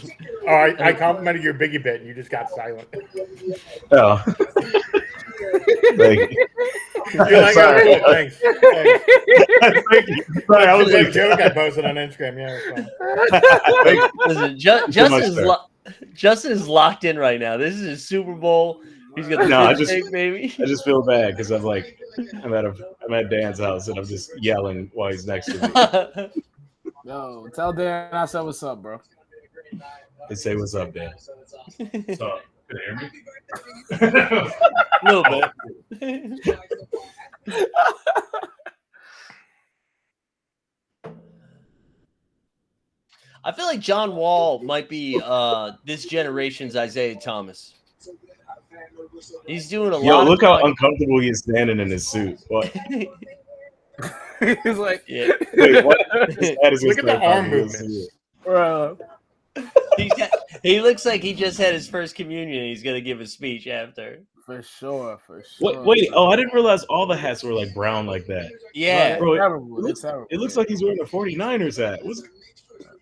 Oh, I complimented your Biggie bit, and you just got silent. Oh. Thank you. You're like, Sorry. oh, cool, thanks. Thanks. Thank you. Sorry, I was That like, joke I posted on Instagram. Yeah, it was fun. listen, Justin is locked in right now. This is his Super Bowl. He's got the No, I fifth just- pick, baby. I just feel bad because I'm at Dan's house and I'm just yelling while he's next to me. Yo, tell Dan I said what's up, bro. They say what's up, Dan. So, can you hear me? A little bit. I feel like John Wall might be this generation's Isaiah Thomas. He's doing a Yo, lot. look how uncomfortable he is standing in his suit. What? He's like, Yeah. Wait, what? Look at the arm movements. bro. He looks like he just had his first communion. He's gonna give a speech after. For sure, for sure. Wait, oh, I didn't realize all the hats were like brown like that. Yeah, Bro, Terrible. It's terrible. It looks like he's wearing a 49ers hat.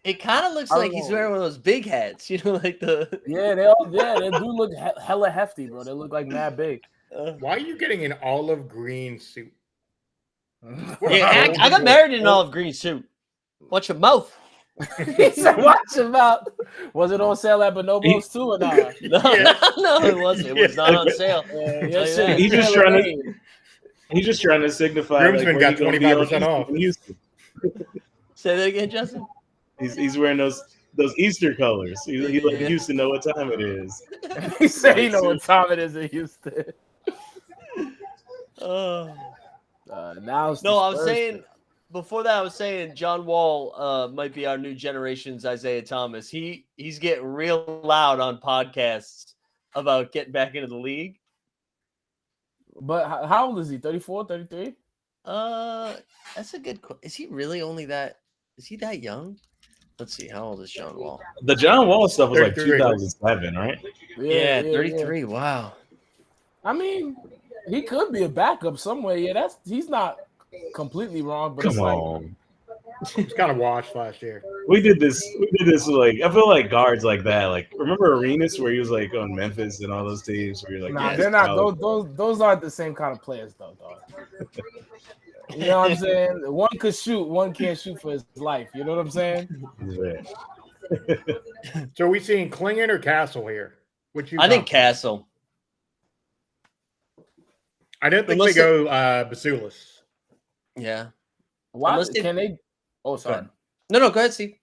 it kind of looks I don't like he's know. wearing one of those big hats. You know, like the. Yeah, they do look hella hefty, bro. They look like mad big. Why are you getting an olive green suit? Yeah, I got married in an olive green suit. Watch your mouth. He said, "Watch him out." Was it on sale at Bonobos too or not? No, Yeah. no, it wasn't. It was not on sale. Yeah, Tell you that. He's just trying to signify. Groomsman where got he gonna be on 25% off. in Houston. Say that again, Justin. He's wearing those Easter colors. He let Houston know what time it is. He said, "You know what time it is in Houston." Oh. Now it's No, I was Thursday. saying before that. I was saying John Wall might be our new generation's Isaiah Thomas. He's getting real loud on podcasts about getting back into the league. But how old is he? 34, 33? That's a good. Is he really only that? Is he that young? Let's see. How old is John Wall? The John Wall stuff was like 33. 2007, right? Yeah, 33. Wow. I mean, he could be a backup somewhere. Yeah, he's not completely wrong, but Come it's like, on. It's kind of washed last year. We did this like I feel like guards like that. Like remember Arenas where he was like on Memphis and all those teams where you're like, nah, yeah, they're not. solid. Those aren't the same kind of players, though, dog. You know what I'm saying? One could shoot, one can't shoot for his life. You know what I'm saying? Yeah. So are we seeing Klingon or Castle here? Which you? I think Castle. I didn't think Unless they go Basulis. Yeah. Why Unless they- can they? Oh, sorry. No, go ahead, Steve.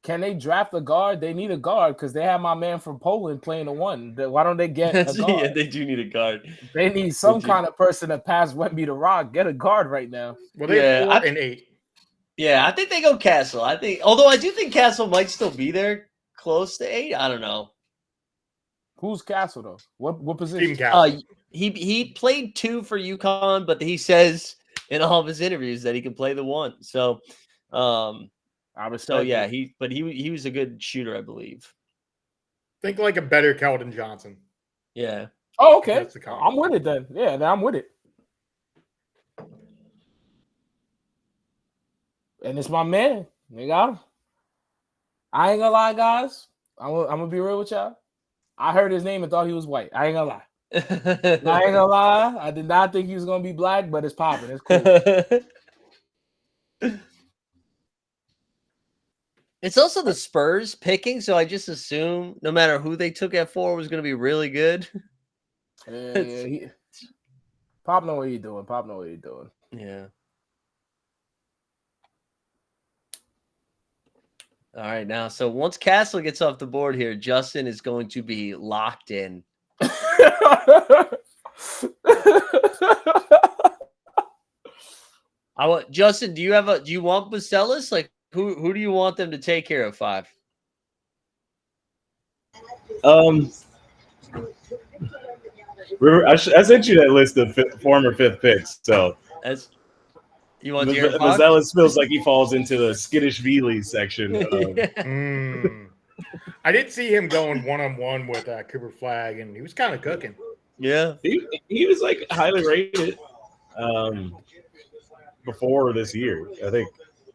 Can they draft a guard? They need a guard because they have my man from Poland playing the one. Why don't they get a yeah, guard? they do need a guard. They need some They do. kind of person to pass Wemby the rock. Get a guard right now. Well, they're Yeah, 4 and 8. Yeah, I think they go Castle. Although I do think Castle might still be there, close to 8. I don't know. Who's Castle though? What Team position? Castle. He played 2 for UConn, but he says in all of his interviews that he can play the 1. So, I respect so yeah, it. he was a good shooter, I believe. Think like a better Keldon Johnson. Yeah. Oh, okay. That's the comp. I'm with it then. Yeah, then I'm with it. And it's my man. They got him. I ain't gonna lie, guys. I'm gonna be real with y'all. I heard his name and thought he was white. I ain't gonna lie. I ain't gonna lie. I did not think he was gonna be black, but it's popping. It's cool. It's also the Spurs picking, so I just assume no matter who they took at 4 was going to be really good. Yeah, Pop know what he's doing. Pop know what he's doing. Yeah. All right, now, so once Castle gets off the board here, Justin is going to be locked in. Justin, do you want Bucelis? Like, who do you want them to take care of 5? I sent you that list of former 5th picks. So You want De'Aaron Fox? Mazelis feels like he falls into the skittish Veely section. I did see him going 1-on-1 with Cooper Flagg, and he was kind of cooking. Yeah. He was like highly rated before this year. I think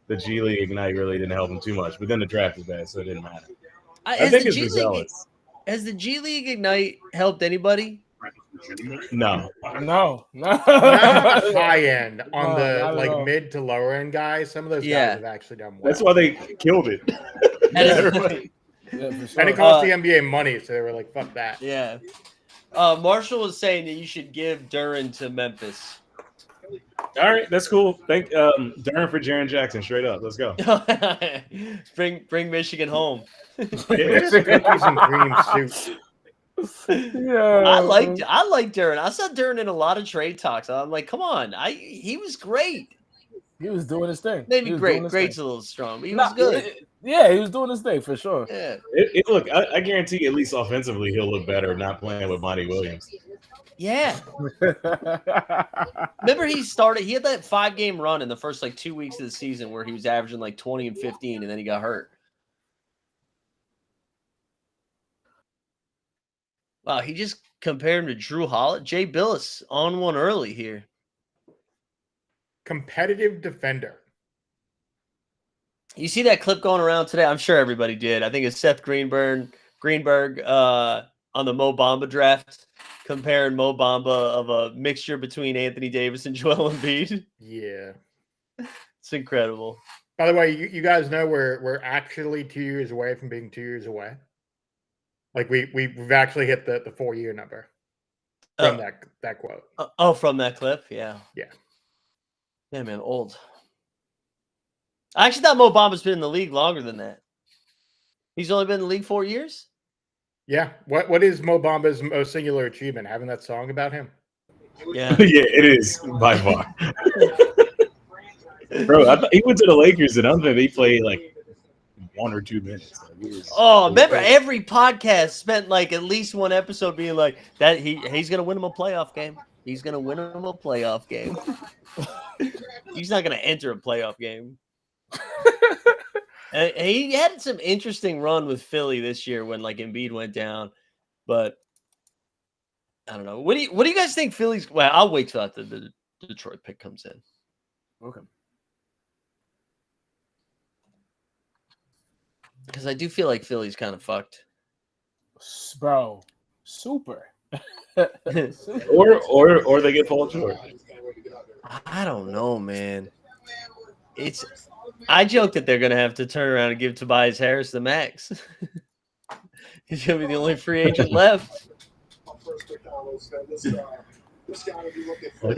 the G League Ignite really didn't help him too much, but then the draft was bad, so it didn't matter. I think it's Mazelis. Has the G League Ignite helped anybody? No. No. Not high end on No, the not at like all. mid to lower end guys. Some of those Yeah. guys have actually done well. That's why they killed it. Yeah, for sure. And it cost the NBA money, so they were like, "Fuck that." Yeah. Marshall was saying that you should give Duran to Memphis. All right, that's cool. Thank Durham for Jaren Jackson. Straight up, let's go. bring Michigan home. Cookies and cream soup. Yeah, I like Duren. I saw Duren in a lot of trade talks. I'm like, come on, he was great. he was doing his thing. Maybe He was great. doing his Great's thing. a little strong, but he Nah, was good. Yeah, he was doing his thing for sure. Yeah. Look, I guarantee at least offensively he'll look better not playing with Monty Williams. Yeah. Remember he had that 5-game run in the first like 2 weeks of the season where he was averaging like 20 and 15 and then he got hurt. Wow, he just compared him to Drew Holiday. Jay Billis on one early here. Competitive defender. You see that clip going around today? I'm sure everybody did. I think it's Seth Greenberg on the Mo Bamba draft, comparing Mo Bamba of a mixture between Anthony Davis and Joel Embiid. Yeah. It's incredible. By the way, you guys know we're actually 2 years away from being 2 years away. Like we've actually hit the 4-year number from that quote. From that clip, yeah. Yeah. Yeah, man, old. I actually thought Mo Bamba's been in the league longer than that. He's only been in the league 4 years? Yeah. What is Mo Bamba's most singular achievement? Having that song about him? Yeah. Yeah, it is by far. Bro, I thought he went to the Lakers and I don't think they played like 1 or 2 minutes. Remember every podcast spent like at least one episode being like that he's gonna win him a playoff game. He's gonna win him a playoff game. He's not gonna enter a playoff game. And he had some interesting run with Philly this year when like Embiid went down, but I don't know. What do you guys think Philly's? Well, I'll wait till after the Detroit pick comes in. Okay. Because I do feel like Philly's kind of fucked. Bro, super. or they get Paul George. I don't know, man. I joke that they're gonna have to turn around and give Tobias Harris the max. He's gonna be the only free agent left. Look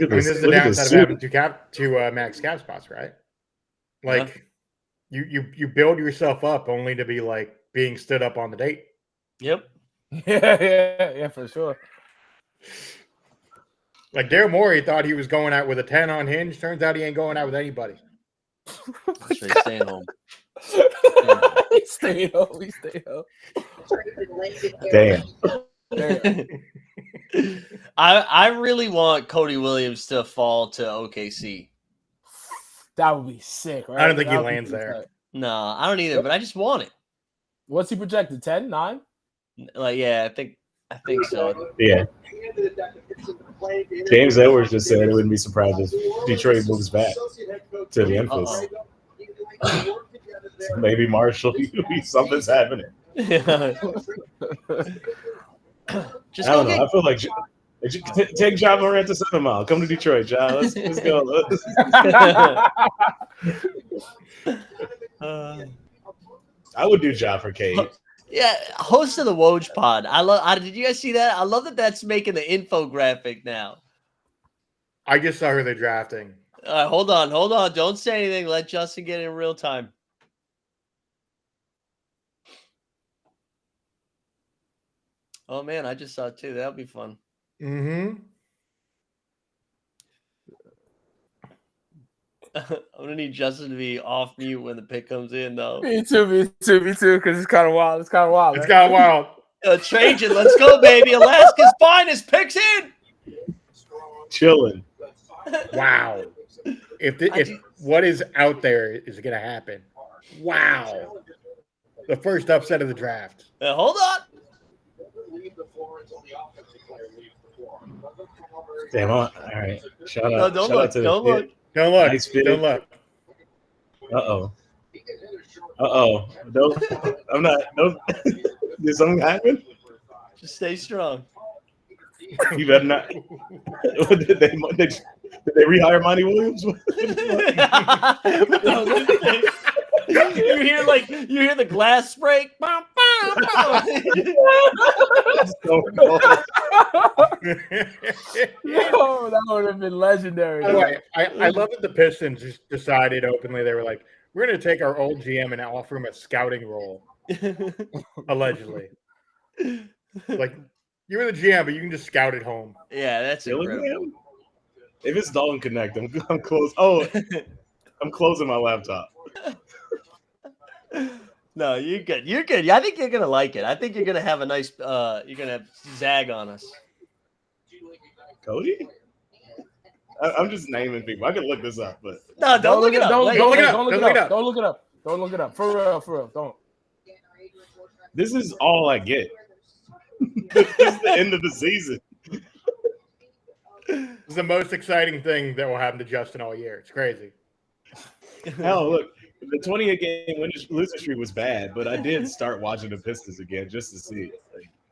at This this. is the Look at this downside of having two max cap spots, right? Like you build yourself up only to be like being stood up on the date. Yep. Yeah, for sure. Like Daryl Morey thought he was going out with a 10 on Hinge. Turns out he ain't going out with anybody. That's right, staying home. He stayed home. Damn. I really want Cody Williams to fall to OKC. That would be sick, right? I don't think he That would be lands there. sick. No, I don't either, but I just want it. What's he projected? 10, 9? Like, yeah, I think so. Yeah. James Edwards just said it wouldn't be surprised if Detroit moves back to Memphis. So maybe Marshall, something's happening. Just I don't go know. I feel like take Ja Morant to 7 Mile. Come to Detroit, Ja. Let's go. I would do Ja for Cade. Yeah, host of the Woj Pod. Did you guys see that? I love that that's making the infographic now. I just saw who they're drafting. Hold on. Don't say anything. Let Justin get in real time. Oh man, I just saw it too. That'll be fun. Mm-hmm. I'm gonna need Justin to be off mute when the pick comes in, though. Me too, because it's kind of wild. It's kind of wild. It's got wild. Trajan, let's go, baby. Alaska's finest picks in. Chilling. Wow. If what is out there is going to happen. Wow. The first upset of the draft. Hold on. Damn. All right. Shout out. No, don't shout look. out to Don't the look. Don't look. Nice fit. Don't look. Uh-oh. No, I'm not. No. Did something happen? Just stay strong. You better not. Did they rehire Monty Williams? You hear the glass break. So cold. Yo, that would have been legendary. By the way, I love that the Pistons just decided openly they were like, we're going to take our old GM and offer him a scouting role, allegedly. Like, you were the GM, but you can just scout at home. Yeah, that's incredible. Dillingham? If it's Dalton Connect, I'm close. Oh, I'm closing my laptop. No, you're good. You're good. I think you're gonna like it. I think you're gonna have a nice. You're gonna have Zag on us. Cody? I'm just naming people. I can look this up, but No, don't look it up. Don't Wait, look look it it up. up. Don't look Don't it look it up. up. Don't look it up. Don't look it up. For real. Don't. this is all I get. This is the end of the season. It's the most exciting thing that will happen to Justin all year. It's crazy. Hell, look, the 28-game losing streak was bad, but I did start watching the Pistons again just to see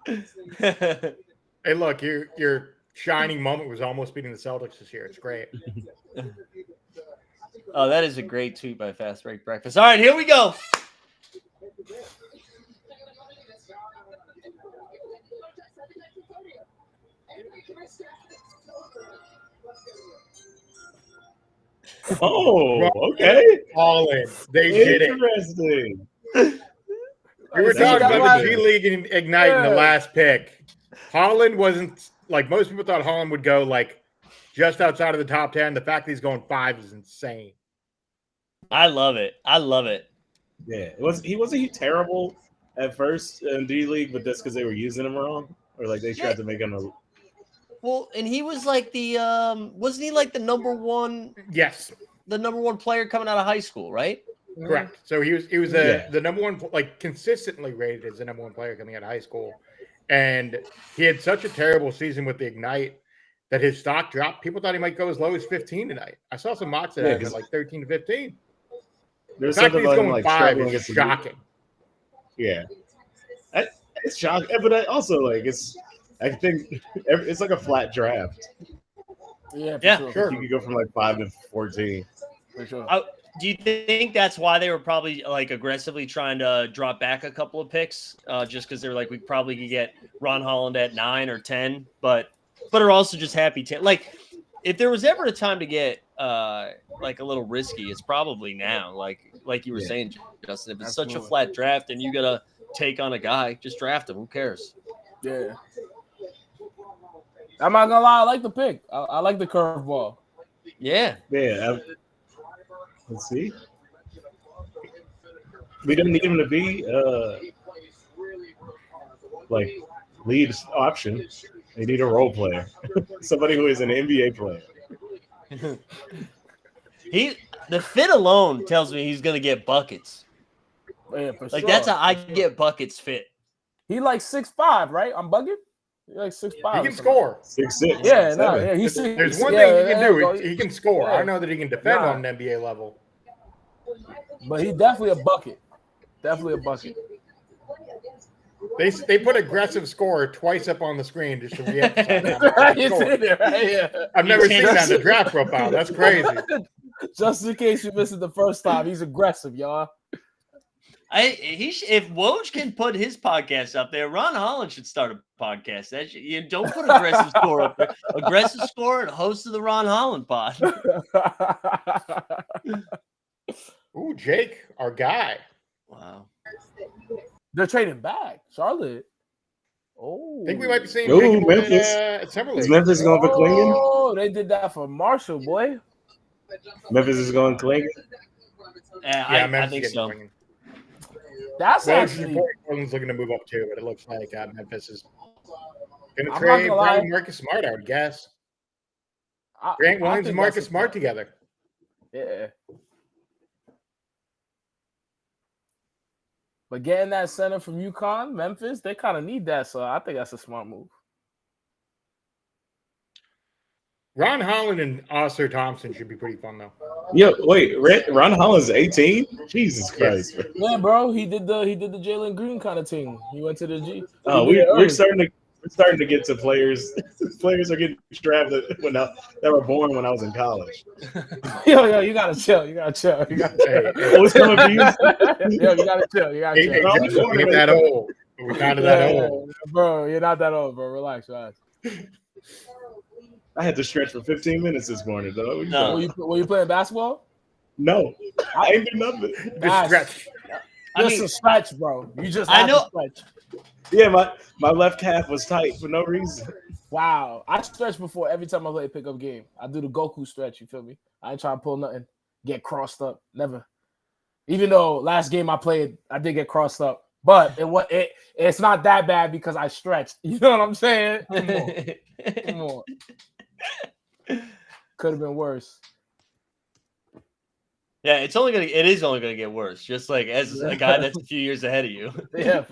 it. Hey, look, your shining moment was almost beating the Celtics this year. It's great. Oh, that is a great tweet by Fast Break Breakfast. All right, here we go. Oh, okay. All in. They did it. Interesting. We were talking about the G League and Ignite in the last pick. Holland wasn't like most people thought Holland would go like just outside of the top 10. The fact that he's going 5 is insane. I love it. I love it. Yeah, wasn't he terrible at first in D League, but that's because they were using him wrong, or like they tried to make him a. Well, and he was like the wasn't he like the number one Yes, player coming out of high school, right? correct. So he was the number one, like consistently rated as the number one player coming out of high school, and he had such a terrible season with the Ignite that his stock dropped. People thought he might go as low as 15 tonight. I saw some mocks that had him at like 13 to 15. There's The fact that something he's about him going like 5 struggling is against the shocking. Yeah, it's shocking, but I also like it's. I think it's like a flat draft. Yeah, Yeah, sure. You could go from like 5 to 14. For sure. Do you think that's why they were probably like aggressively trying to drop back a couple of picks, just because they were like, we probably could get Ron Holland at 9 or 10, but are also just happy to like, if there was ever a time to get like a little risky, it's probably now. Like you were saying, Justin, if it's such a flat draft and you gotta take on a guy, just draft him. Who cares? Yeah. I'm not gonna lie, I like the pick. I like the curveball. Yeah. Yeah. Let's see. We don't need him to be like lead option. We need a role player, somebody who is an NBA player. The fit alone tells me he's gonna get buckets. Yeah, for Like sure. that's how I get buckets fit. He like 6'5", right? I'm bugging. He like 6'5". He can score. 6'6". Yeah, 7. no, yeah. He's There's one yeah, thing he can yeah, do. go- He can score. yeah. I know that he can defend Nah. on an NBA level. But he's definitely a bucket. Definitely a bucket. They put aggressive scorer twice up on the screen just to re-emphasize that. You see it, right? Yeah. I've never seen that in the draft profile. That's crazy. Just in case you missed it the first time, he's aggressive, y'all. If Woj can put his podcast up there, Ron Holland should start a podcast. You don't put aggressive score up there. Aggressive score and host of the Ron Holland pod. Ooh, Jake, our guy. Wow. They're trading back. Charlotte. Oh, I think we might be seeing Ooh, Jake Memphis. at Summer Is League. Memphis going for Klingon? Oh, they did that for Marshall, boy. Memphis is going Klingon. I Memphis think is so. getting swinging. That's Well, actually. Portland's looking to move up too, but it looks like Memphis is going to I'm trade not gonna probably lie. Marcus Smart, I would guess. I Grant Williams think and Marcus that's a Smart smart. together. Yeah. But getting that center from UConn, Memphis, they kind of need that. So I think that's a smart move. Ron Holland and Oscar Thompson should be pretty fun though. Yo, wait, Ron Holland's 18? Jesus Christ. Yeah, bro. He did the Jalen Green kind of thing. He went to the G. Oh, He did it we're early. starting we're starting to get to players. Players are getting drafted that were born when I was in college. Yo, you gotta chill. You gotta chill. You gotta chill. Hey, Oh, it's coming for you. Yo, you gotta chill. You gotta hey, chill. hey, Justin, we ain't that old. We're not that Yeah, old. bro. You're not that old, bro. Relax, relax. I had to stretch for 15 minutes this morning, though. No. Were you playing basketball? No, I ain't do nothing. Just Nice. stretch. Just a stretch, bro. You just I have know- to stretch. Yeah, my left calf was tight for no reason. Wow. I stretch before every time I play a pickup game. I do the Goku stretch, you feel me? I ain't trying to pull nothing, get crossed up. Never. Even though last game I played, I did get crossed up. But it's not that bad because I stretched. You know what I'm saying? Come on. Come on. Could have been worse. Yeah, it is only gonna get worse. Just like as a guy that's a few years ahead of you. Yeah,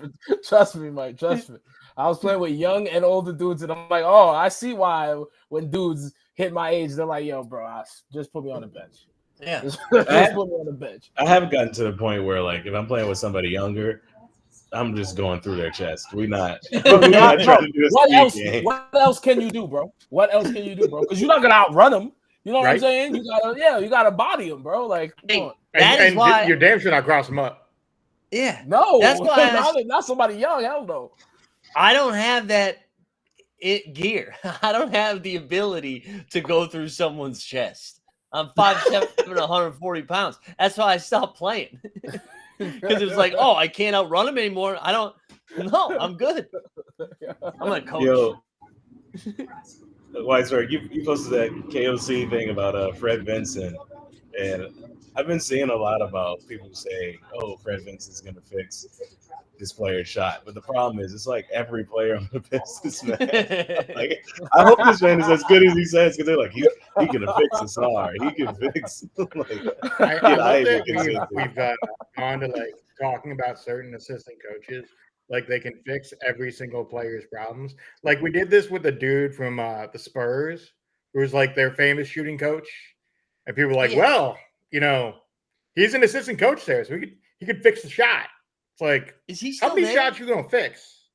trust me, Mike. Trust me. I was playing with young and older dudes, and I'm like, oh, I see why when dudes hit my age, they're like, yo, bro, just put me on the bench. Yeah. Just put me on the bench. I haven't gotten to the point where, like, if I'm playing with somebody younger, I'm just going through their chest. We're not trying to do What a else? speed game. What else can you do, bro? What else can you do, bro? Because you're not gonna outrun them. You know what I'm Right. saying? You gotta body them, bro. Like, come Hey, on. that is and why. you're damn sure not cross them up. Yeah. No, That's why not somebody young. Hell no. I don't have that gear. I don't have the ability to go through someone's chest. I'm 5'7", 140 pounds. That's why I stopped playing. Because it was like, oh, I can't outrun him anymore. No, I'm good. I'm a coach. Yo, Weisberg, you posted that KOC thing about Fred Vinson, and I've been seeing a lot about people saying, "Oh, Fred Vinson's going to fix this player's shot," but the problem is, it's like every player on the Pistons, man. Like, I hope this man is as good as he says, because they're like, he can fix a star, he can fix. Like, I love Isaac that is we've gone to like talking about certain assistant coaches, like they can fix every single player's problems. Like we did this with the dude from the Spurs, who was like their famous shooting coach, and people were like, Yeah. "Well, you know, he's an assistant coach there, so he could fix the shot." It's like, Is he still how many there? shots you gonna fix?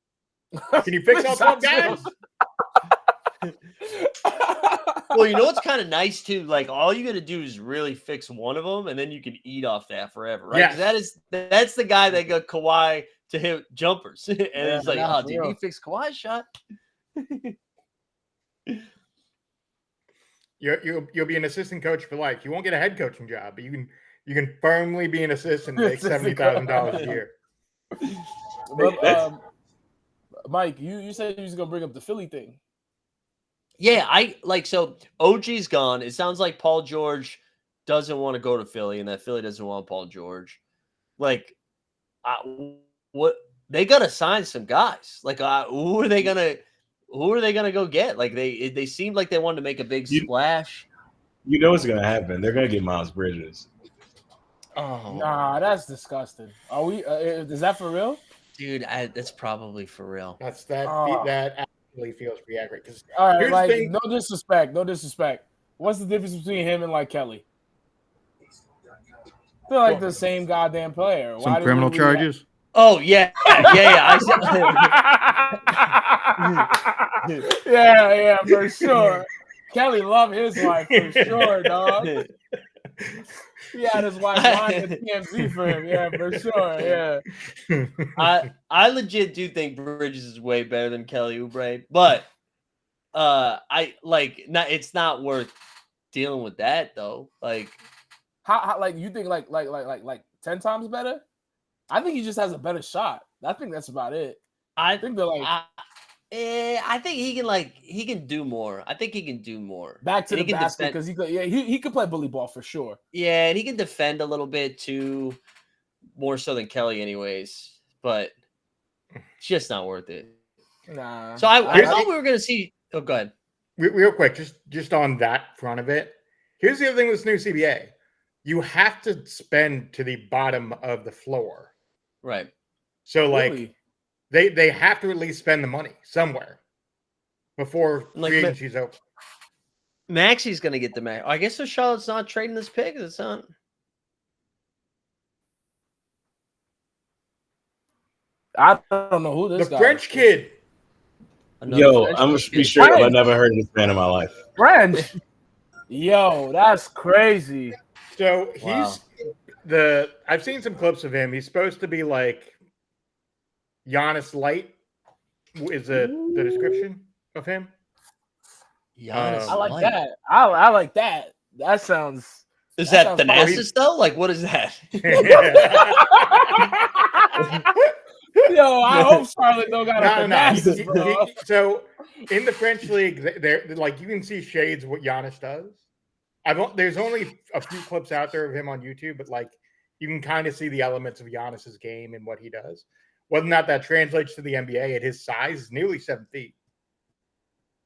Can you fix all 12 guys? Well, you know what's kind of nice too? Like all you got to do is really fix one of them, and then you can eat off that forever, right? 'Cause that's the guy that got Kawhi to hit jumpers, and it's like, nah, oh, for dude, he real. fixed Kawhi's shot. You'll be an assistant coach for life. You won't get a head coaching job, but you can firmly be an assistant and make $70,000 a year. But, Mike, you said you was gonna bring up the Philly thing. Yeah, so OG's gone. It sounds like Paul George doesn't want to go to Philly, and that Philly doesn't want Paul George. Like, what they gotta sign some guys. Like, who are they gonna go get? Like, they seemed like they wanted to make a big splash. you know what's gonna happen? They're gonna get Miles Bridges. Oh, Nah, that's disgusting. Are we? Is that for real? dude, that's probably for real. That actually feels pretty accurate. Because All right, here's the like thing. no disrespect. What's the difference between him and like Kelly? They're like the same goddamn player. Why Some do criminal we- charges. Oh yeah. yeah, for sure. Kelly loved his wife for sure, dog. He had his wife lying at TMZ for him. Yeah, for sure. Yeah. I legit do think Bridges is way better than Kelly Oubre, but it's not worth dealing with that though. Like, How like you think like 10 times better? I think he just has a better shot. I think that's about it. I think they're like I think he can do more. I think he can do more. back to And the he can basket defend- because he could play bully ball for sure. Yeah, and he can defend a little bit too, more so than Kelly, anyways. But it's just not worth it. Nah. So I Here's thought the- we were gonna see. Oh, go ahead. Real quick, just on that front of it. Here's the other thing with this new CBA. You have to spend to the bottom of the floor. Right. So like Really? they have to at least spend the money somewhere before Like, free agency's open. Maxi's gonna get the max. I guess so. Charlotte's not trading this pick. It's not. I don't know who this The guy French is. kid. Another Yo, French I'm gonna kid. be straight up. I French. never heard of this man in my life. French. Yo, that's crazy. So he's Wow. I've seen some clips of him. He's supposed to be like Giannis Light. Is the description of him? Giannis I like Light. that. I like that. That sounds. Is That that sounds fire. Thanasis though? Like, what is that? Yo, I hope Charlotte don't got a No. Thanasis, bro. So in the French league, they're like you can see shades of what Giannis does. There's only a few clips out there of him on YouTube, but like you can kind of see the elements of Giannis's game and what he does. Whether or not that translates to the NBA at his size is nearly 7 feet.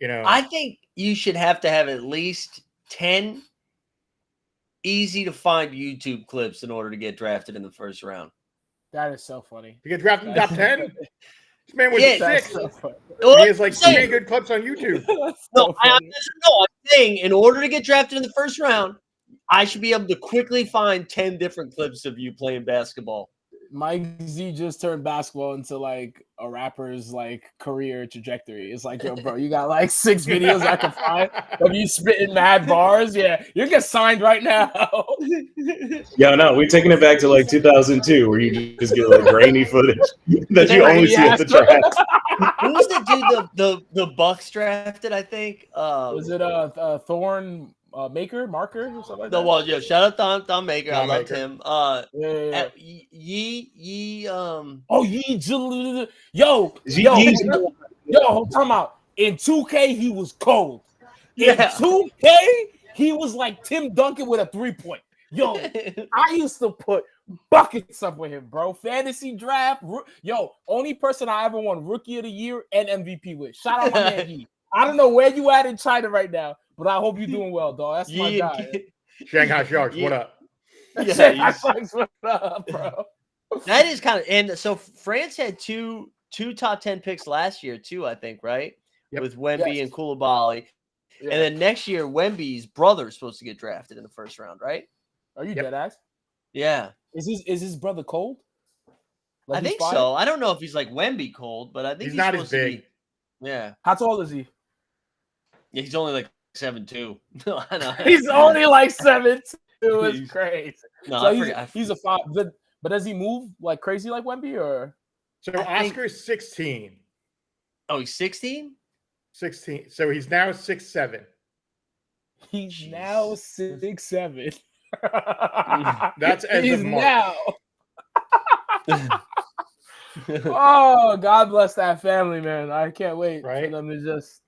You know, I think you should have to have at least 10 easy to find YouTube clips in order to get drafted in the first round. That is so funny. to get drafted in the top 10. This man was Yeah, That's 6. so funny. He has like I'm saying- 3 good clips on YouTube. That's No, so I'm funny. saying in order to get drafted in the first round, I should be able to quickly find 10 different clips of you playing basketball. Mike Z just turned basketball into like a rapper's like career trajectory. It's like, yo, bro, you got like 6 videos I can find of you spitting mad bars. Yeah, you get signed right now. Yo, no, we're taking it back to like 2002, where you just get like grainy footage that you only see at the draft. Who was the dude the Bucks drafted? I think. Was it Thorn Marker or something like No, that? well, yeah. Shout out Don Maker. I Don loved Maker. him. Yeah. Ye. Oh, yo, yo, time out. In 2K, he was cold. In Yeah. 2K, he was like Tim Duncan with a 3-point. Yo, I used to put buckets up with him, bro. Fantasy draft. Yo, only person I ever won Rookie of the Year and MVP with. Shout out my man Yi. I don't know where you at in China right now, but I hope you're doing well, dog. That's my guy. Shanghai Sharks, what up? Yeah, What up, bro? that is kind of, and so France had two top 10 picks last year too, I think, right? Yep. With Wemby Yes. and Koulibaly. Yeah. And then next year, Wemby's brother is supposed to get drafted in the first round, right? Are you Yep. dead ass? Yeah, Is his brother cold? Like I he's think fire? so. I don't know if he's like Wemby cold, but I think He's not as supposed to big. be. Yeah. How tall is he? Yeah, he's only like 7'2". No, I know. He's only like 7'2". It's He's- crazy. No, So I he's, forgot. he's a 5. But does he move like crazy like Wemby or? So I think- Oscar's 16. Oh, he's 16? 16. So he's now 6'7". He's Jeez. now 6'7". That's as He's of March. now. Oh, God bless that family, man. I can't wait for Right? them to just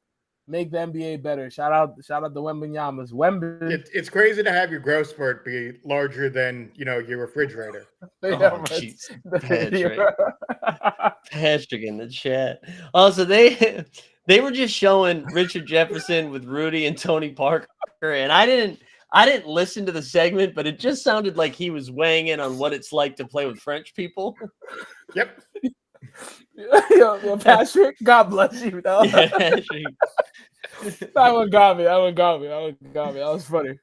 make the NBA better. Shout out the Wembanyamas. Wemby. It's crazy to have your growth spurt be larger than your refrigerator. Oh, Yeah, jeez. but- Patrick. Patrick in the chat. Also, they were just showing Richard Jefferson with Rudy and Tony Parker, and I didn't listen to the segment, but it just sounded like he was weighing in on what it's like to play with French people. Yep. Yo, Patrick, God bless you. Though. Yeah, Patrick. That one got me. That was funny.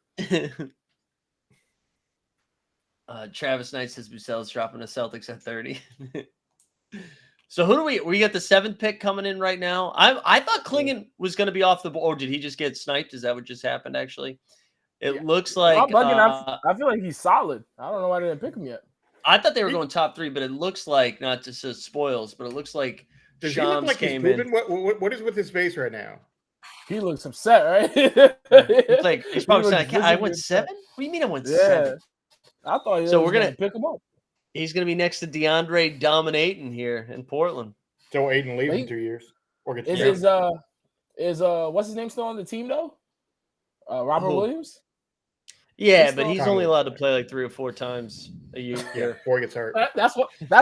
Travis Knight says Bucel's dropping the Celtics at 30. So who do we got the 7th pick coming in right now? I thought Klingon was going to be off the board. Or did he just get sniped? Is that what just happened? Actually, it Yeah. looks like I'm bugging. I feel like he's solid. I don't know why they didn't pick him yet. I thought they were going top 3, but it looks like, not to say spoils, but it looks like Does he look Shams like he's came in. pooping? What is with his face right now? He looks upset, right? It's like he's probably He saying, looks I went visibly 7? upset. What do you mean I went Yeah. 7? I thought he So was we're gonna- pick him up. He's going to be next to DeAndre dominating here in Portland. So Aiden leaves in Wait. 2 years. Or gets Is traded. his what's his name still on the team though? Robert Who? Williams. Yeah, He's but still he's kind only of- allowed to play like 3 or 4 times a year. Yeah, before he gets hurt. That's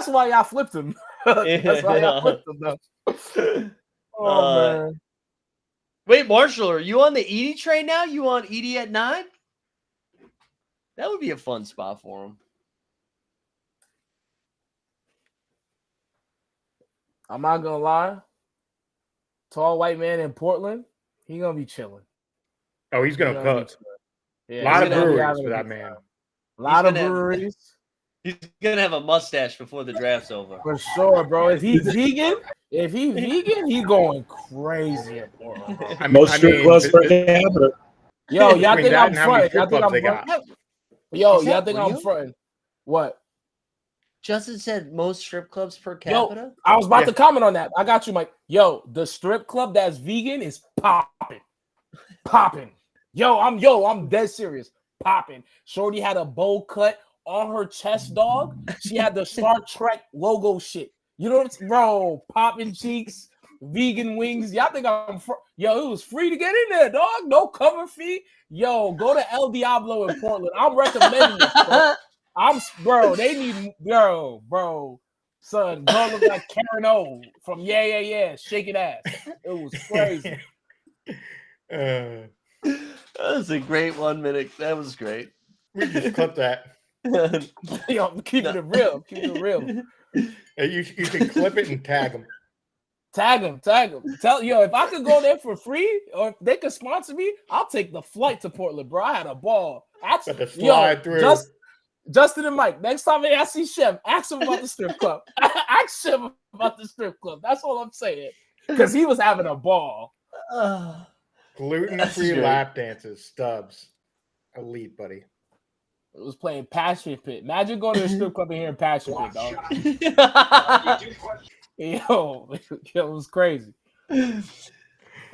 why y'all flipped him. That's why y'all flipped him though. Oh man. Wait, Marshall, are you on the Edie train now? You on Edie at 9? That would be a fun spot for him. I'm not gonna lie. Tall white man in Portland, he gonna be chilling. Oh, he's He gonna gonna be cook. chilling. Yeah, A lot he's of gonna be breweries having for a that good man. time. A lot of gonna- breweries. He's gonna have a mustache before the draft's over. For sure, bro. If he's vegan, he going crazy at Portland, bro. Most strip clubs per capita. Yo, y'all between think that I'm and how many fronting? Y'all strip think clubs I'm they got. fronting? Yo, Is y'all that think I'm real? fronting? What? Justin said most strip clubs per Yo, capita. I was about Yeah. to comment on that. I got you, Mike. Yo, the strip club that's vegan is popping. Yo, I'm dead serious. Popping. Shorty had a bowl cut on her chest, dog. She had the Star Trek logo shit. You know what, bro? Popping cheeks, vegan wings. Y'all think yo? It was free to get in there, dog. No cover fee. Yo, go to El Diablo in Portland. I'm recommending this, bro. They need bro. Son, girl look like Karen O from Yeah, shaking ass. It was crazy. Uh, That was a great 1 minute. That was great. we just clip that. Yo, I'm keeping it real. Keeping it real. You can clip it and tag them. Tag him. Tell if I could go there for free or if they could sponsor me, I'll take the flight to Portland, bro. I had a ball. But to slide through. Justin and Mike, next time I see Chef, ask him about the strip club. Ask him about the strip club. That's all I'm saying. Because he was having a ball. Gluten-free great. lap dances, Stubbs. Elite, buddy. It was playing Passion Pit. Imagine going to a strip club and hearing Passion Pit, dog. Yo, it was crazy.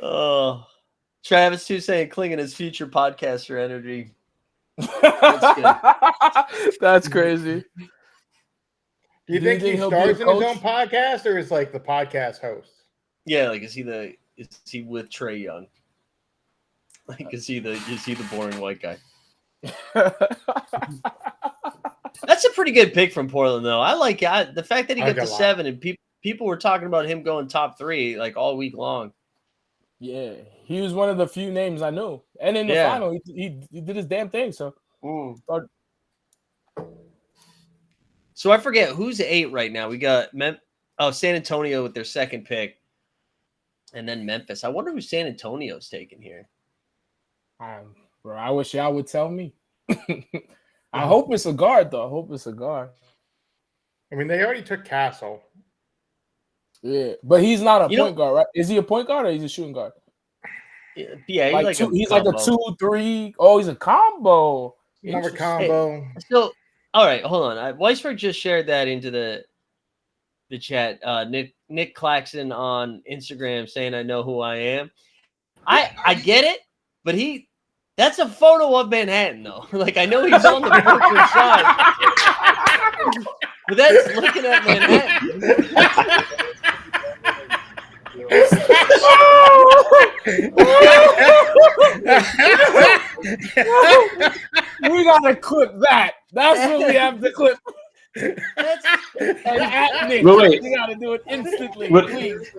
Oh, Travis too saying clinging his future podcaster energy. That's crazy. Do you think he he'll be stars a in his coach? own podcast or is like the podcast host? Yeah, like is he with Trey Young? Like is he the boring white guy? That's a pretty good pick from Portland, though. I like the fact that he I got like to a lot. 7, and people were talking about him going top 3 like all week long. Yeah, he was one of the few names I knew. And in the Yeah. final, he did his damn thing. So So I forget who's 8 right now. We got San Antonio with their second pick, and then Memphis. I wonder who San Antonio's taking here. bro, I wish y'all would tell me. I hope it's a guard, though. I hope it's a guard. I mean, they already took Castle. Yeah, but he's not a You know- point guard, right? Is he a point guard or is he a shooting guard? Yeah, He's like a 2-3. Oh, he's a combo. More of a Interesting. combo. So, all right, hold on. Weisberg just shared that into the chat. Nick Claxton on Instagram saying, "I know who I am." I get it, but that's a photo of Manhattan, though. Like I know he's on the Brooklyn side, but that's looking at Manhattan. We gotta clip that. That's what we have to clip. That's, And at Nick, Wait. we gotta do it instantly, What- please.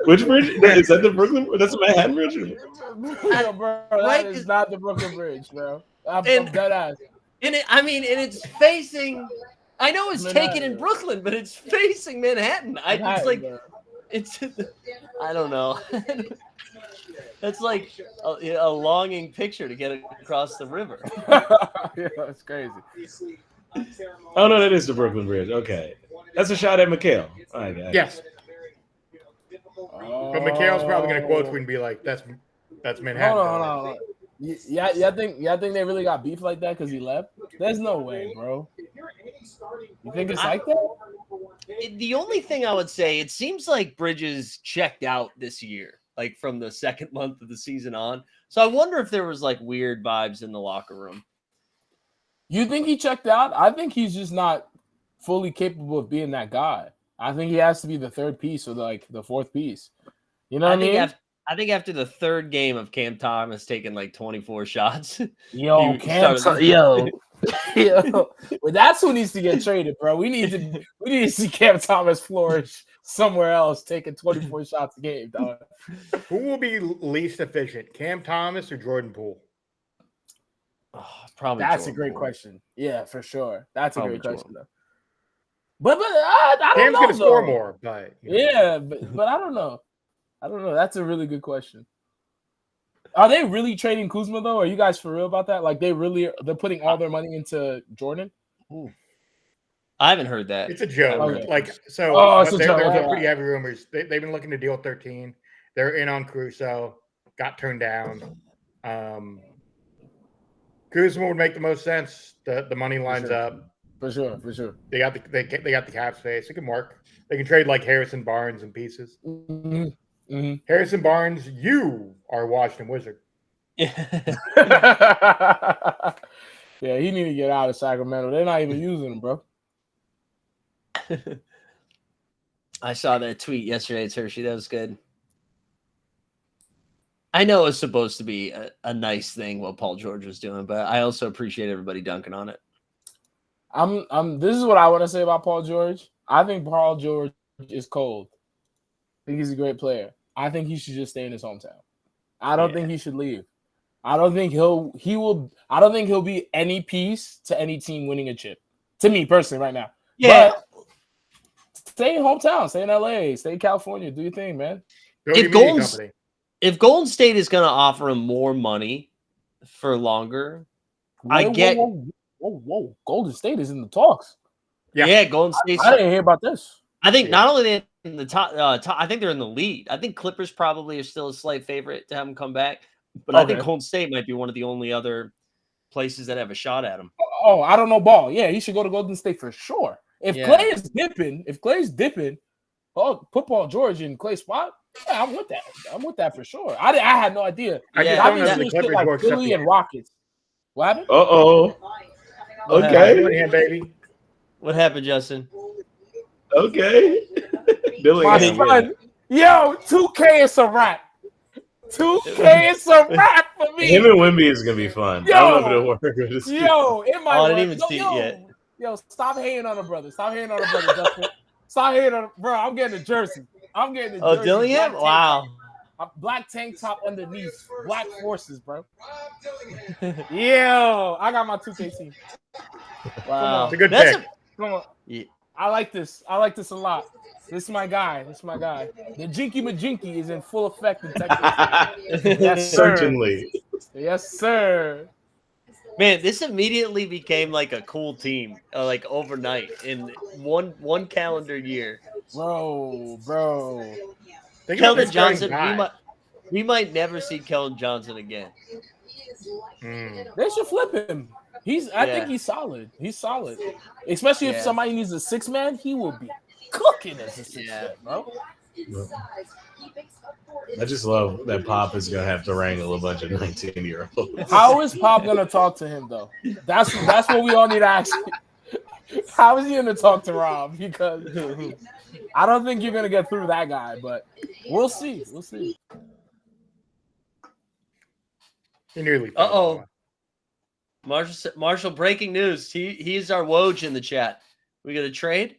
Which bridge? Is that the Brooklyn? That's the Manhattan Bridge? Yo, bro, that Right, is 'cause- not the Brooklyn Bridge, bro. I'm And- dead ass. and it's facing. I know it's taken in Manhattan. Brooklyn, but it's facing Manhattan. It's Manhattan, like bro. it's. I don't know. That's like a longing picture to get across the river. Yeah, that's crazy. Oh no, that is the Brooklyn Bridge. Okay, that's a shot at McHale. All right, guys. Yes. But Mikhail's probably going to quote you and be like, that's Manhattan. Hold on. Yeah, think they really got beef like that because he left? There's no way, bro. You think it's like that? The only thing I would say, it seems like Bridges checked out this year, like from the second month of the season on. So I wonder if there was like weird vibes in the locker room. You think he checked out? I think he's just not fully capable of being that guy. I think he has to be the third piece or like the fourth pice. You know what I mean? I think after the third game of Cam Thomas taking like 24 shots. Yo, you Cam, started- yo. Well, that's who needs to get traded, bro. We need to see Cam Thomas flourish somewhere else, taking 24 shots a game, dog. Who will be least efficient, Cam Thomas or Jordan Poole? Oh, probably That's Jordan a great Poole. question. Yeah, for sure. That's a Probably great question, Jordan. though. But I don't Cam's know. going to score though. more, but you know. Yeah, but I don't know. That's a really good question. Are they really trading Kuzma though? Are you guys for real about that? Like they're putting all their money into Jordan? I haven't heard that. It's a joke. Okay. Like so, Oh, it's a there, joke. there's Okay. pretty heavy rumors. They've been looking to deal 13. They're in on Caruso. Got turned down. Kuzma would make the most sense. The money lines sure. up. For sure. They got the cap space. It can work. They can trade like Harrison Barnes and pieces. Mm-hmm. Harrison Barnes, you are a Washington Wizard. Yeah, he need to get out of Sacramento. They're not even using him, bro. I saw that tweet yesterday, Hershey. That was good. I know it's supposed to be a nice thing what Paul George was doing, but I also appreciate everybody dunking on it. This is what I want to say about Paul George. I think Paul George is cold. I think he's a great player. I think he should just stay in his hometown. I don't think he should leave. I don't think he'll be any piece to any team winning a chip. To me personally, right now. Yeah. But stay in hometown, stay in LA, stay in California, do your thing, man. If Golden State is going to offer him more money for longer, Whoa. Golden State is in the talks. Yeah, Golden State. I didn't hear about this. I think not only they in the top, I think they're in the lead. I think Clippers probably are still a slight favorite to have him come back, but I think Golden State might be one of the only other places that have a shot at him. Oh, I don't know ball. Yeah, he should go to Golden State for sure. If Clay's dipping, put Paul George in Clay's spot. Yeah, I'm with that. I'm with that for sure. I had no idea. I I've just been seeing shit like Philly and Rockets. What happened? Okay. Dillingham, baby. What happened, Justin? Okay. My son, yo, 2K is a wrap. 2K is a wrap for me. Him and Wemby is gonna be fun. I don't know if it'll work with this. Yo, it might work. I didn't even see it yet. Yo, stop hating on a brother. Stop hating on a brother, Justin. Stop hating on bro. I'm getting a jersey. Oh, Dillingham? Wow. Black tank top underneath. Black forces, bro. Yo, I got my 2K team. Wow. It's a good pick. Come on. Yeah. I like this. I like this a lot. This is my guy. The Jinky Majinky is in full effect in Texas. Yes, sir. Certainly. Yes, sir. Man, this immediately became like a cool team, like overnight in one calendar year. Bro. Keldon Johnson, we might never see Keldon Johnson again. They should flip him. I think he's solid. He's solid. Especially if somebody needs a 6-man, he will be cooking as a 6-man, bro. I just love that Pop is gonna have to wrangle a bunch of 19-year-olds. How is Pop gonna talk to him though? That's what we all need to ask. How is he gonna talk to Rob? Because I don't think you're gonna get through that guy, but we'll see. He nearly. Marshall, breaking news. He's our Woj in the chat. We got a trade?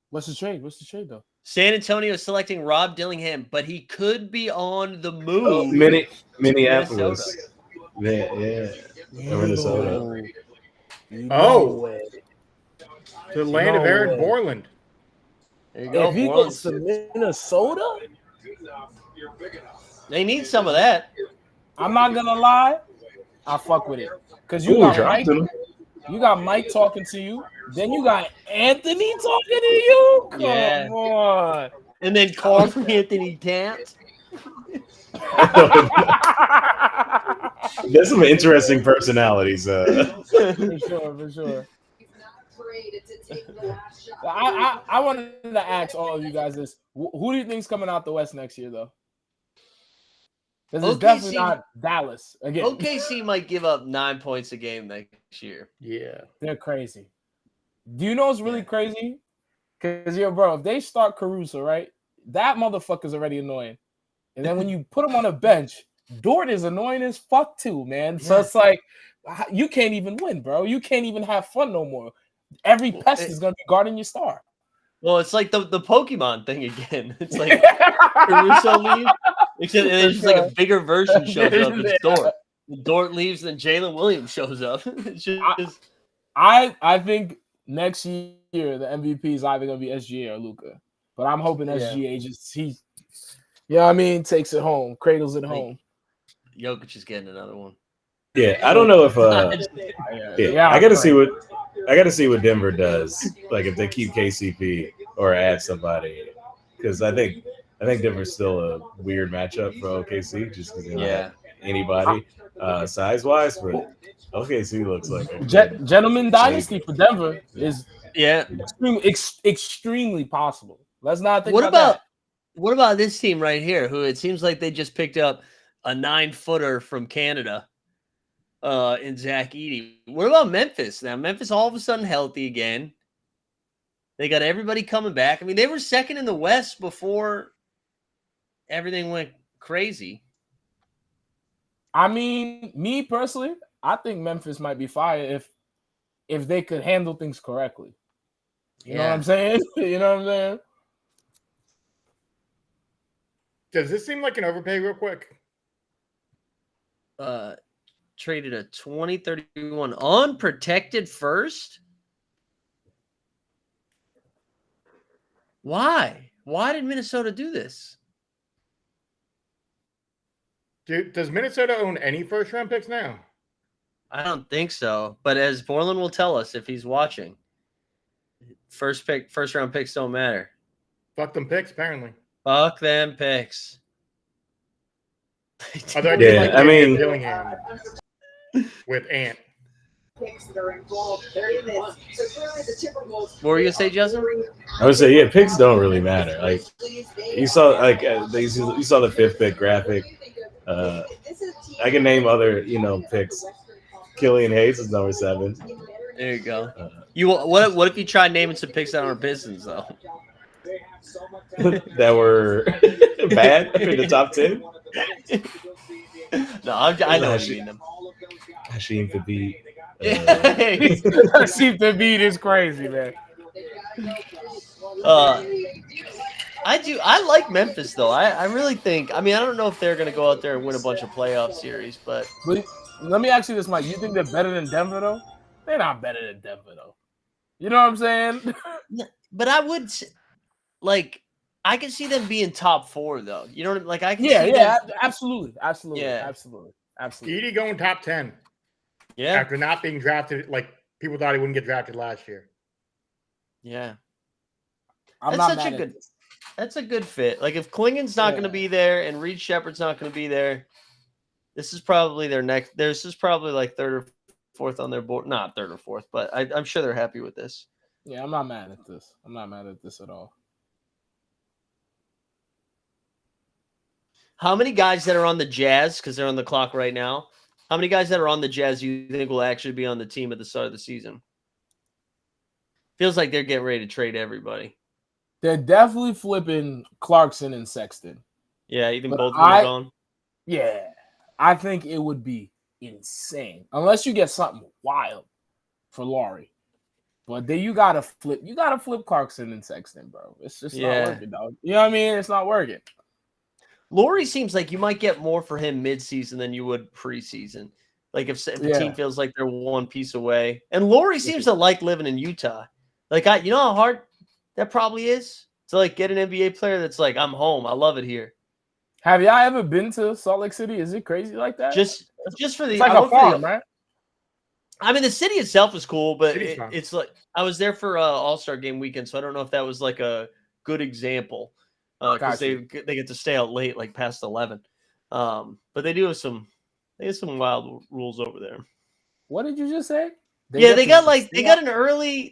What's the trade though? San Antonio is selecting Rob Dillingham, but he could be on the move. Minneapolis. Yeah. Minnesota. Oh. The land of Aaron Borland. There you go. If he goes to Minnesota, they need some of that. I'm not gonna lie, I fuck with it. Because you got Mike talking to you, then you got Anthony talking to you. Come on. And then Carl Anthony Towns. There's some interesting personalities. For sure. I wanted to ask all of you guys this. Who do you think's coming out the West next year, though? Because it's definitely not Dallas again. OKC might give up 9 points a game next year. Yeah. They're crazy. Do you know what's really crazy? Because, bro, if they start Caruso, right, that motherfucker's already annoying. And then when you put him on a bench, Dort is annoying as fuck too, man. So it's like, you can't even win, bro. You can't even have fun no more. Every pest is going to be guarding your star. Well, it's like the Pokemon thing again. It's like Caruso leaves, except it's just like a bigger version shows up. It's Dort. Dort leaves, then Jalen Williams shows up. It's just... I think next year the MVP is either going to be SGA or Luka. But I'm hoping SGA takes it home, cradles it home. Jokic is getting another one. Yeah, I don't know if Yeah, I gotta see what Denver does. Like if they keep KCP or add somebody, because I think Denver's still a weird matchup for OKC just because they don't have anybody size wise, but OKC looks like a good Gentleman dynasty savior. for Denver is Yeah. extremely possible. Let's not think What about that. what about this team right here? Who it seems like they just picked up a 9-footer from Canada, in Zach Edey. What about Memphis? Now Memphis all of a sudden healthy again. They got everybody coming back. I mean, they were second in the West before everything went crazy. I mean, me personally, I think Memphis might be fire if they could handle things correctly. You know what I'm saying? You know what I'm saying? Does this seem like an overpay real quick? Traded a 2031 unprotected first. Why? Why did Minnesota do this? Does Minnesota own any first round picks now? I don't think so. But as Borland will tell us if he's watching, first round picks don't matter. Fuck them picks, apparently. Fuck them picks. Although Yeah, I mean- Dillingham with Ant. What were you gonna say, Justin? I would say, yeah, picks don't really matter. Like you saw, you saw the 5th pick graphic. I can name other, picks. Killian Hayes is number 7. There you go. What if you tried naming some picks that aren't Pistons though? That were bad in the top 10. No, I know what you mean them. Hasheem Thabeet. See the beat is crazy, man. I like Memphis though. I really think. I mean, I don't know if they're gonna go out there and win a bunch of playoff series, but Let me ask you this, Mike. You think they're better than Denver though? They're not better than Denver though. You know what I'm saying? but I would like. I can see them being top 4 though. You know what I mean? Like I can. Yeah, see yeah, them, absolutely. Yeah. Absolutely. Edey going top 10 yeah, after not being drafted. Like people thought he wouldn't get drafted last year. yeah. I'm That's not such mad a at good. this. That's a good fit. Like if Klingon's not going to Yeah. be there and Reed Shepherd's not going to be there, this is probably their next. This is probably like 3rd or 4th on their board. Not 3rd or 4th, but I'm sure they're happy with this. Yeah, I'm not mad at this. I'm not mad at this at all. How many guys that are on the Jazz, because they're on the clock right now, how many guys that are on the Jazz do you think will actually be on the team at the start of the season? Feels like they're getting ready to trade everybody. They're definitely flipping Clarkson and Sexton. Yeah, you think But both of them are gone? Yeah, I think it would be insane unless you get something wild for Laurie. But then you gotta flip Clarkson and Sexton, bro. It's just not working, dog. You know what I mean? It's not working. Laurie seems like you might get more for him mid-season than you would preseason. Like if the team feels like they're one piece away. And Laurie seems to like living in Utah. Like you know how hard that probably is to like get an NBA player that's like, I'm home. I love it here. Have y'all ever been to Salt Lake City? Is it crazy like that? Just for the it's like I a went for the- farm, right? I mean, the city itself is cool, but City's fun. it's like I was there for All-Star game weekend, so I don't know if that was like a good example because Gotcha. they get to stay out late, like past 11. But they do have some wild rules over there. What did you just say? They got an early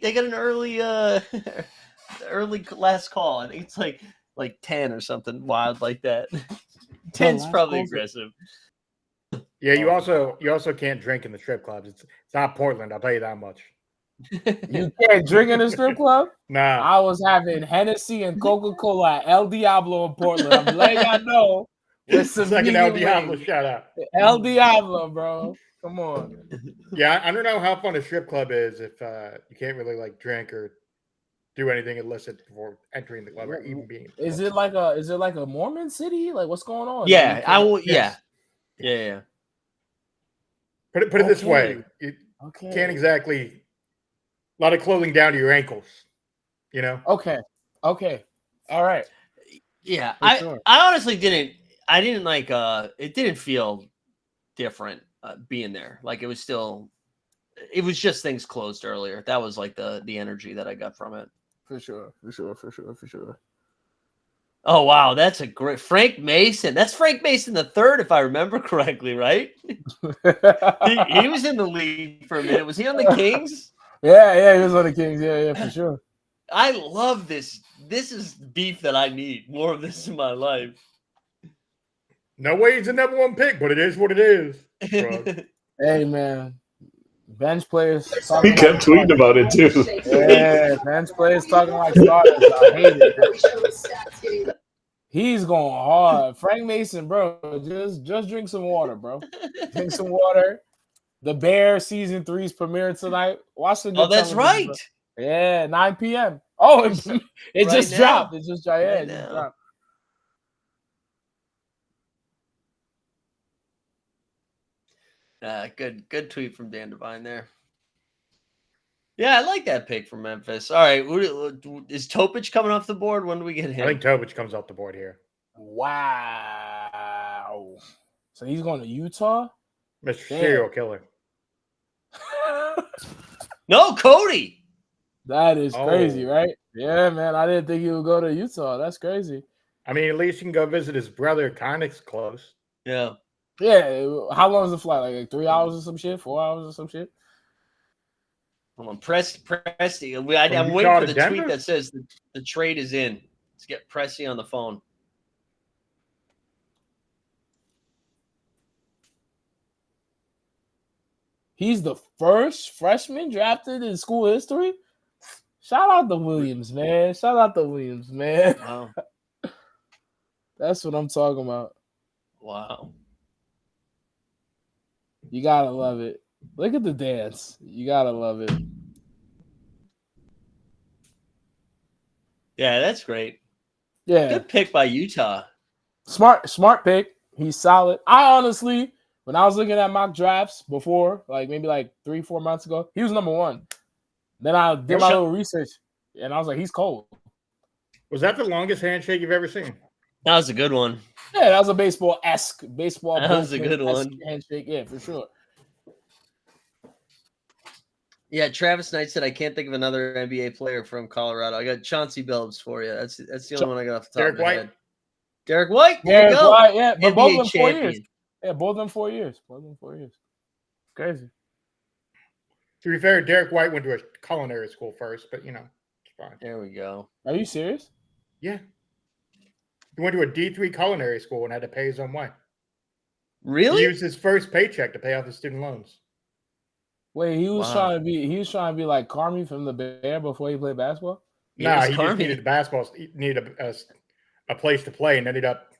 early last call. I think it's like 10 or something wild like that. 10's last probably call's aggressive. Yeah, you also can't drink in the strip clubs. It's not Portland, I'll tell you that much. You can't drink in a strip club? Nah. I was having Hennessy and Coca-Cola at El Diablo in Portland. I'm letting y'all know. Second El Diablo shout out. El Diablo, bro. Come on. Yeah, I don't know how fun a strip club is if you can't really like drink or do anything illicit before entering the club or even being. Is it like a Mormon city? Like what's going on? Yeah, I will. Yes. Yeah. Put it this way: you Okay. can't exactly a lot of clothing down to your ankles. You know. Okay. All right. Yeah. For sure. I honestly didn't. I didn't like. It didn't feel different. being there. Like it was just things closed earlier. That was like the energy that I got from it. For sure. Oh wow, that's a great Frank Mason. That's Frank Mason the third, if I remember correctly, right? He was in the league for a minute. Was he on the Kings? Yeah, he was on the Kings. Yeah, for sure. I love this. This is beef that I need. More of this in my life. No way he's the number one pick, but it is what it is. Shrug. Hey man, bench players. He kept tweeting about it too. Yeah, bench players talking like starters. I hate it. He's going hard. Frank Mason, bro. Just drink some water, bro. Drink some water. The Bear season 3's premiering tonight. Watch the. Oh, that's right. Bro. Yeah, 9 p.m. Oh, it Right just now. dropped. It just dropped. Yeah, Right it just now. dropped. Good tweet from Dan Devine there. Yeah, I like that pick from Memphis. All right, is Topic coming off the board? When do we get him? I think Tobic comes off the board here. Wow. So he's going to Utah? Mr. Damn. Serial Killer. No, Cody. That is crazy, Oh. right? Yeah, man. I didn't think he would go to Utah. That's crazy. I mean, at least you can go visit his brother. Kind of close. Yeah. Yeah. How long is the flight? Like 3 hours or some shit? 4 hours or some shit? Hold on, Presty. I'm Utah waiting for to the Denver? tweet that says the trade is in. Let's get Presty on the phone. He's the first freshman drafted in school history. Shout out to Williams, man. Wow. That's what I'm talking about. Wow. You gotta love it. Look at the dance. You gotta love it. Yeah, that's great. Yeah. Good pick by Utah. Smart pick. He's solid. I honestly, when I was looking at mock drafts before, like maybe like 3-4 months ago, he was number one. Then I did my little research, and I was like, he's cold. Was that the longest handshake you've ever seen? That was a good one. Yeah, that was a baseball-esque. That was a good one. Handshake, yeah, for sure. Yeah, Travis Knight said I can't think of another NBA player from Colorado. I got Chauncey Billups for you. That's the only one I got off the top Derek of my White? head. Derek White. There you go. Right, yeah, but both of NBA them 4 years. champion. Yeah, both of them 4 years. Crazy. To be fair, Derek White went to a culinary school first, but it's fine. There we go. Are you serious? Yeah. He went to a D3 culinary school and had to pay his own way. He Really? used his first paycheck to pay off his student loans. Wait, he was Wow. trying to be like Carmi from the Bear before he played basketball? Nah, Yes, he Carmi. just needed basketball. He needed a place to play and ended up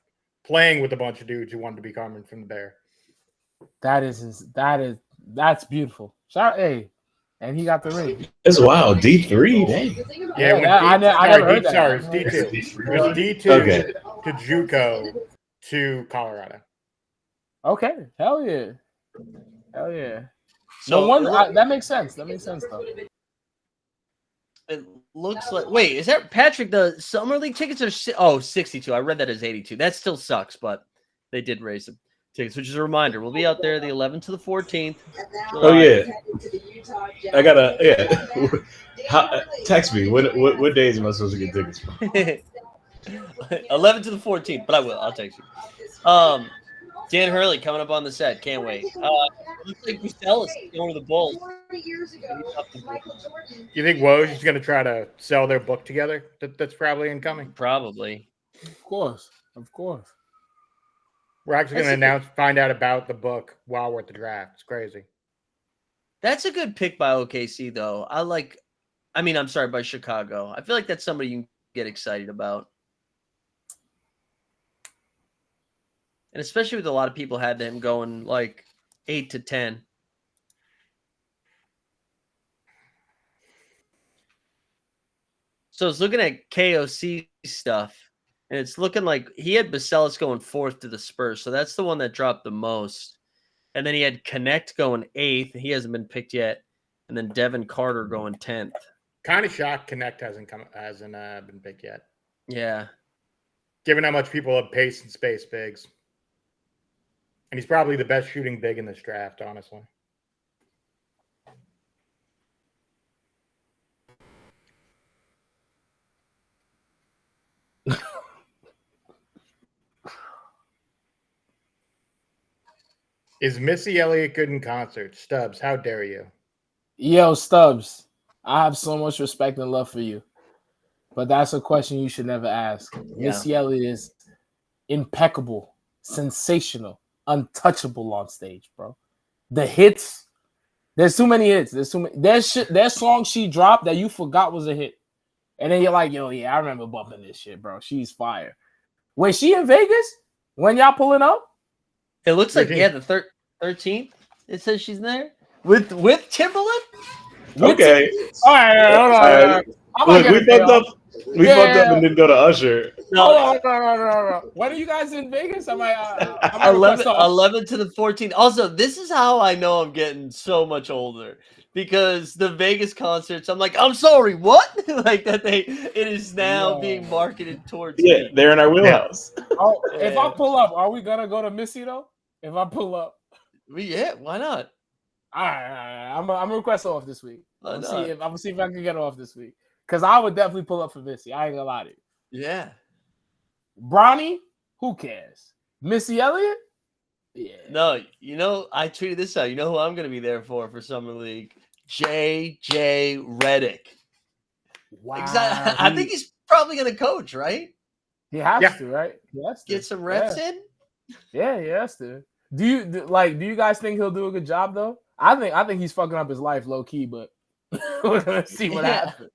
playing with a bunch of dudes who wanted to be Carmen from the Bear. That's beautiful. Hey, and he got the ring. It's wild. D3, dang. Yeah, when I never heard that. Sorry, it's D2. It was D2 Okay. to JUCO to Colorado. Okay, hell yeah. So So one it look- that makes sense. That makes sense though. It looks like. Wait, is that Patrick? The summer league tickets are 62. I read that as 82. That still sucks, but they did raise the tickets, which is a reminder. We'll be out there the 11th to the 14th. Oh yeah. I gotta text me. What days am I supposed to get tickets from? 11th to the 14th, but I will. I'll text you. Dan Hurley coming up on the set. Can't wait. Looks like Bustell is going to the Bulls. You think Woj is going to try to sell their book together? That's probably incoming. Probably. Of course. We're actually going to find out about the book while we're at the draft. It's crazy. That's a good pick by OKC, though. I'm sorry, by Chicago. I feel like that's somebody you can get excited about. And especially with a lot of people had him going like 8 to 10. So I was looking at KOC stuff, and it's looking like he had Bacelis going 4th to the Spurs. So that's the one that dropped the most. And then he had Connect going 8th. He hasn't been picked yet. And then Devin Carter going 10th. Kind of shocked Connect hasn't been picked yet. Yeah. Given how much people have pace and space bigs. And he's probably the best shooting big in this draft, honestly. Is Missy Elliott good in concert? Stubbs, how dare you? Yo, Stubbs, I have so much respect and love for you, but that's a question you should never ask. Yeah. Missy Elliott is impeccable, sensational, untouchable on stage, bro. The hits, there's too many hits. There's too many. That song she dropped that you forgot was a hit, and then you're like, yo, yeah, I remember bumping this shit, bro. She's fire. Wait, she in Vegas when y'all pulling up? It looks like 13th. the 13th. It says she's there with Timberland. Okay. All right, hold on. All right. I'm gonna Look, get we a day fucked off. up. We fucked up and didn't go to Usher. Hold on. When are you guys in Vegas? I'm 11 to the 14th. Also, this is how I know I'm getting so much older because the Vegas concerts, I'm like, I'm sorry, what? Like that it is now No. being marketed towards Yeah, me. they're in our wheelhouse. Oh, if I Yeah. pull up, are we gonna go to Missy though? If I pull up, Yeah, why not? all right. I'm gonna request off this week. Why I'm not? gonna see if I can get off this week because I would definitely pull up for Missy. I ain't gonna lie to you. Yeah. Bronny, who cares? Missy Elliott, yeah. No, I tweeted this out. You know who I'm going to be there for Summer League? JJ Redick. Wow. Exactly. I think he's probably going to coach, right? he has Yeah. to, right? He has to Get some reps in. Yeah, he has to. Do you guys think he'll do a good job though? I think he's fucking up his life low key, but we're gonna see what Yeah. happens.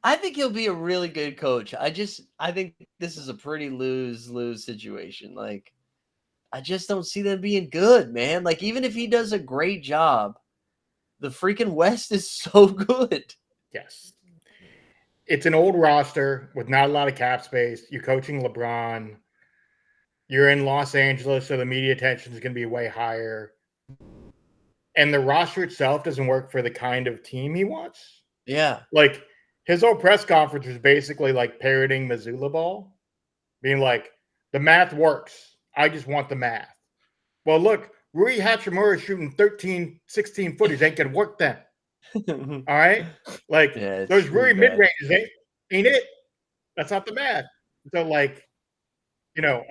I think he'll be a really good coach. I think this is a pretty lose situation. Like, I just don't see them being good, man. Like, even if he does a great job, the freaking West is so good. Yes. It's an old roster with not a lot of cap space. You're coaching LeBron. You're in Los Angeles, so the media attention is going to be way higher. And the roster itself doesn't work for the kind of team he wants. Yeah. Like, his whole press conference was basically like parroting Missoula ball, being like, the math works. I just want the math. Well, look, Rui Hachimura shooting 13, 16 footers ain't going to work then. All right? Like, Yeah, it's those Rui really bad. mid-ranges ain't it. That's not the math. So, like,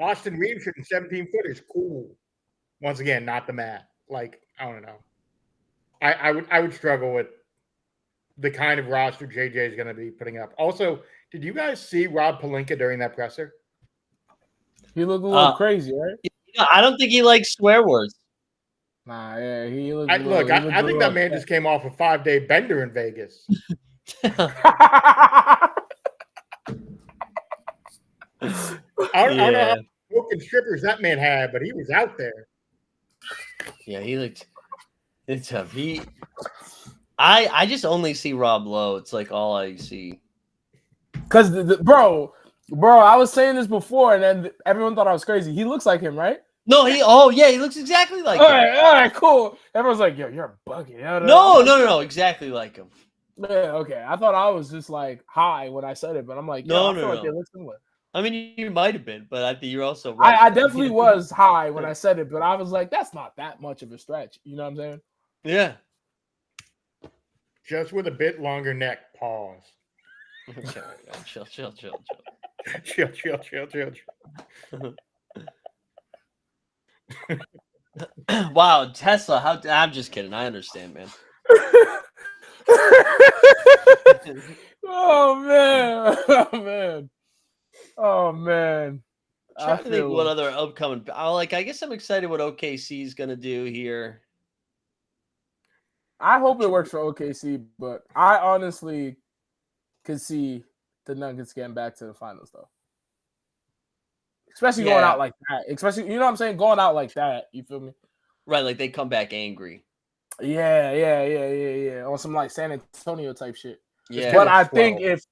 Austin Reeves shooting 17 footers, cool. Once again, not the math. Like, I don't know. I would struggle with the kind of roster JJ is going to be putting up. Also, did you guys see Rob Pelinka during that presser? He looked a little crazy, right? I don't think he likes swear words. Nah, yeah, he looked. I think that man just came off a 5-day bender in Vegas. I don't know how many smoking strippers that man had, but he was out there. Yeah, he looked. It's tough. I just only see Rob Lowe. It's like all I see. Because bro, I was saying this before, and then everyone thought I was crazy. He looks like him, right? No, he looks exactly like him. All right, cool. Everyone's like, yo, you're bugging. No, exactly like him. Yeah, okay. I thought I was just like high when I said it, but I'm like, No, I feel like no. they look similar. I mean, you might have been, but I think you're also right. I definitely was high when I said it, but I was like, that's not that much of a stretch. You know what I'm saying? Yeah. Just with a bit longer neck. Pause. Okay, chill. Chill. Wow, Tesla. I'm just kidding. I understand, man. Oh man. Trying to think what other upcoming. I guess I'm excited what OKC is gonna do here. I hope it works for OKC, but I honestly could see the Nuggets getting back to the finals though. Especially going out like that. Especially, you know what I'm saying? Going out like that. You feel me? Right, like they come back angry. Yeah. On some like San Antonio type shit. Yeah. But I think if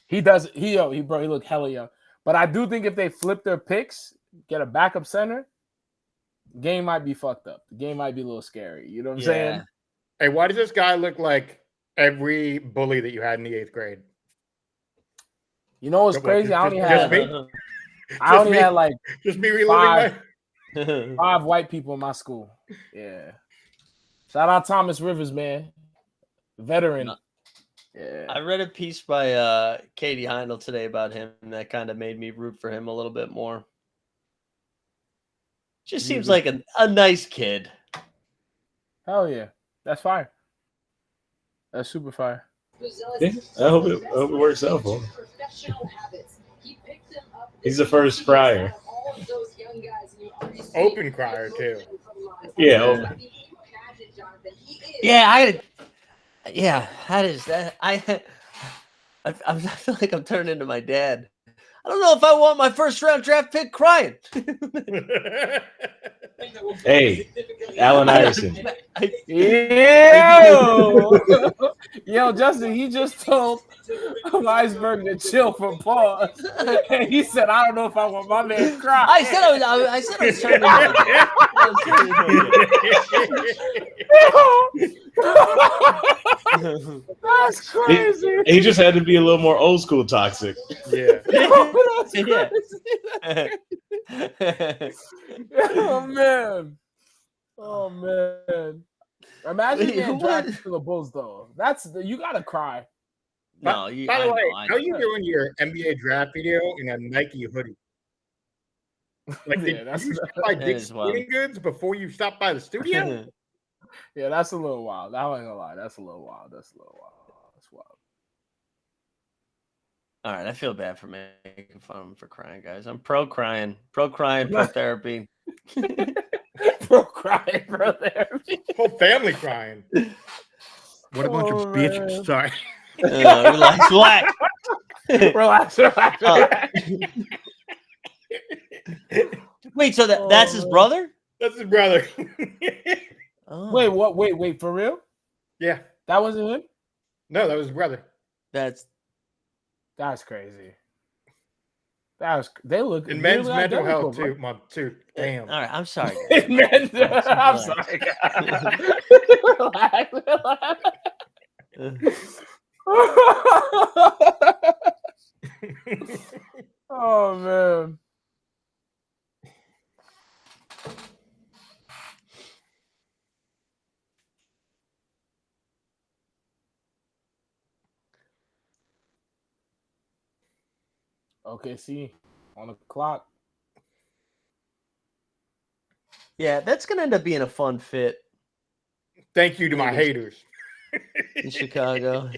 he does, he looked hella young. But I do think if they flip their picks, get a backup center, game might be fucked up. The game might be a little scary. You know what I'm saying? Hey, why does this guy look like every bully that you had in the 8th grade? You know what's crazy? I only had just me? like Just me reliving five. 5 white people in my school. Yeah. Shout out Thomas Rivers, man. Veteran. No. Yeah. I read a piece by Katie Heindel today about him that kind of made me root for him a little bit more. Just seems like a nice kid. Hell yeah. That's fire. That's super fire. Yeah, I hope it works out for him. He's the first crier. Open crier too. Yeah. Yeah, how does that? I feel like I'm turning into my dad. I don't know if I want my first round draft pick crying. Hey, Allen Iverson. Yo, Justin, he just told Iceberg to chill for pause. And he said, I don't know if I want my man to cry. I said I was turning into my dad. That's crazy. He just had to be a little more old school toxic. Yeah. Oh man. Oh man. Imagine getting drafted to the Bulls though. You gotta cry. No, By the way, how you doing your NBA draft video in a Nike hoodie? Like, did you stop by Dick's Sporting Goods before you stopped by the studio? Yeah, that's a little wild. I ain't gonna lie. That's a little wild. That's wild. All right, I feel bad for making fun of him for crying, guys. I'm pro crying, pro therapy. Pro crying, pro therapy. Whole family crying. What a bunch of bitches. Man. Sorry. Relax. Wait, so that's his brother? That's his brother. Oh. Wait, what? Wait, for real? Yeah. That wasn't him? No, that was his brother. That's crazy. They look in men's mental identical, health too. Month too. Damn. All right, I'm sorry. I'm sorry. Relax. Oh man. Okay, see, on the clock. Yeah, that's gonna end up being a fun fit Thank you to my haters. in Chicago.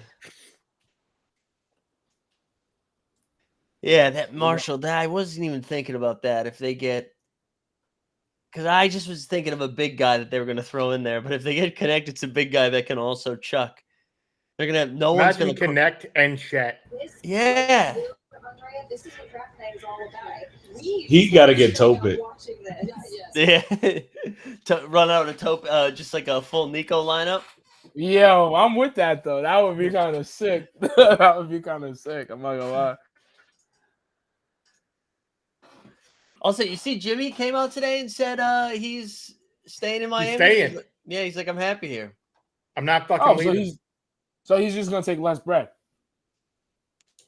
Yeah, that Marshall. I wasn't even thinking about that. If they get, because I just was thinking of a big guy that they were going to throw in there. But if they get connected to a big guy that can also chuck, they're going to have no one's going to connect and chat. Yeah. He got to get Topit. Yeah. To run out of Tope, just like a full Nico lineup. Yo, I'm with that though. That would be kind of sick. That would be kind of sick. I'm not gonna lie. Also, you see, Jimmy came out today and said he's staying in Miami. He's staying. He's like, I'm happy here. I'm not fucking leaving. So he's just gonna take less bread.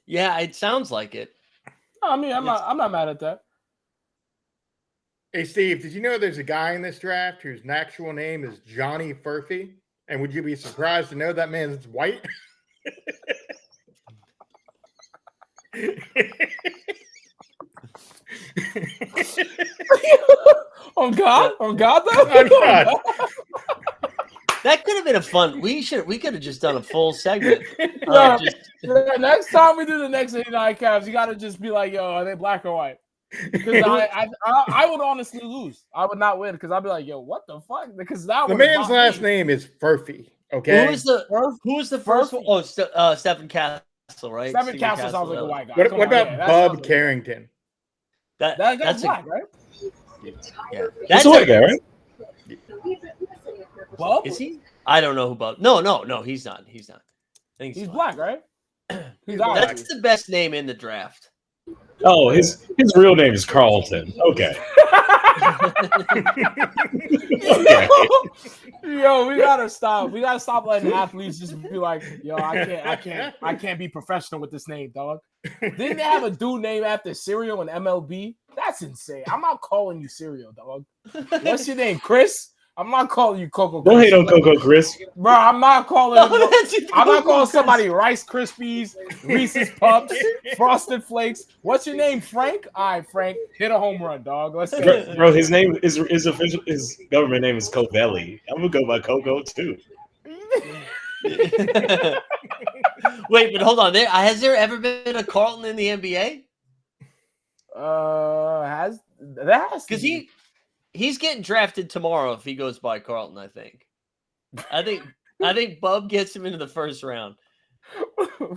Yeah, it sounds like it. I mean, I'm not mad at that. Hey, Steve, did you know there's a guy in this draft whose actual name is Johnny Furphy? And would you be surprised to know that man's white? On God, though. On God. That could have been a fun. We could have just done a full segment. Next time we do the next 89 Cavs, you got to just be like, yo, are they black or white? Because I would honestly lose. I would not win because I'd be like, yo, what the fuck? Because that the man's last name is Furphy. Okay. Who was the first one? Oh, Stephen Castle, right? Stephen Castle sounds like a white guy. What about Bub Carrington? That guy's black, right? Yeah, that's a white guy, right? Bub? Is he? I don't know who Bub. No, he's not. He's not. I think he's black, right? That's the best name in the draft. Oh, his real name is Carlton. Okay. Okay. Yo, we gotta stop. We gotta stop letting athletes just be like, yo, I can't be professional with this name, dog. Didn't they have a dude named after cereal in MLB? That's insane. I'm not calling you cereal, dog. What's your name, Chris? I'm not calling you Coco. Don't Chris. hate on Coco, Chris. Bro, I'm not calling. Oh, I'm not calling somebody Rice Krispies, Reese's Puffs, Frosted Flakes. What's your name, Frank? All right, Frank, hit a home run, dog. Let's go. Bro, his name is his official. His government name is Covelli. I'm gonna go by Coco too. Wait, but hold on. Has there ever been a Carlton in the NBA? Has that? Because he's getting drafted tomorrow if he goes by Carlton. I think Bub gets him into the first round.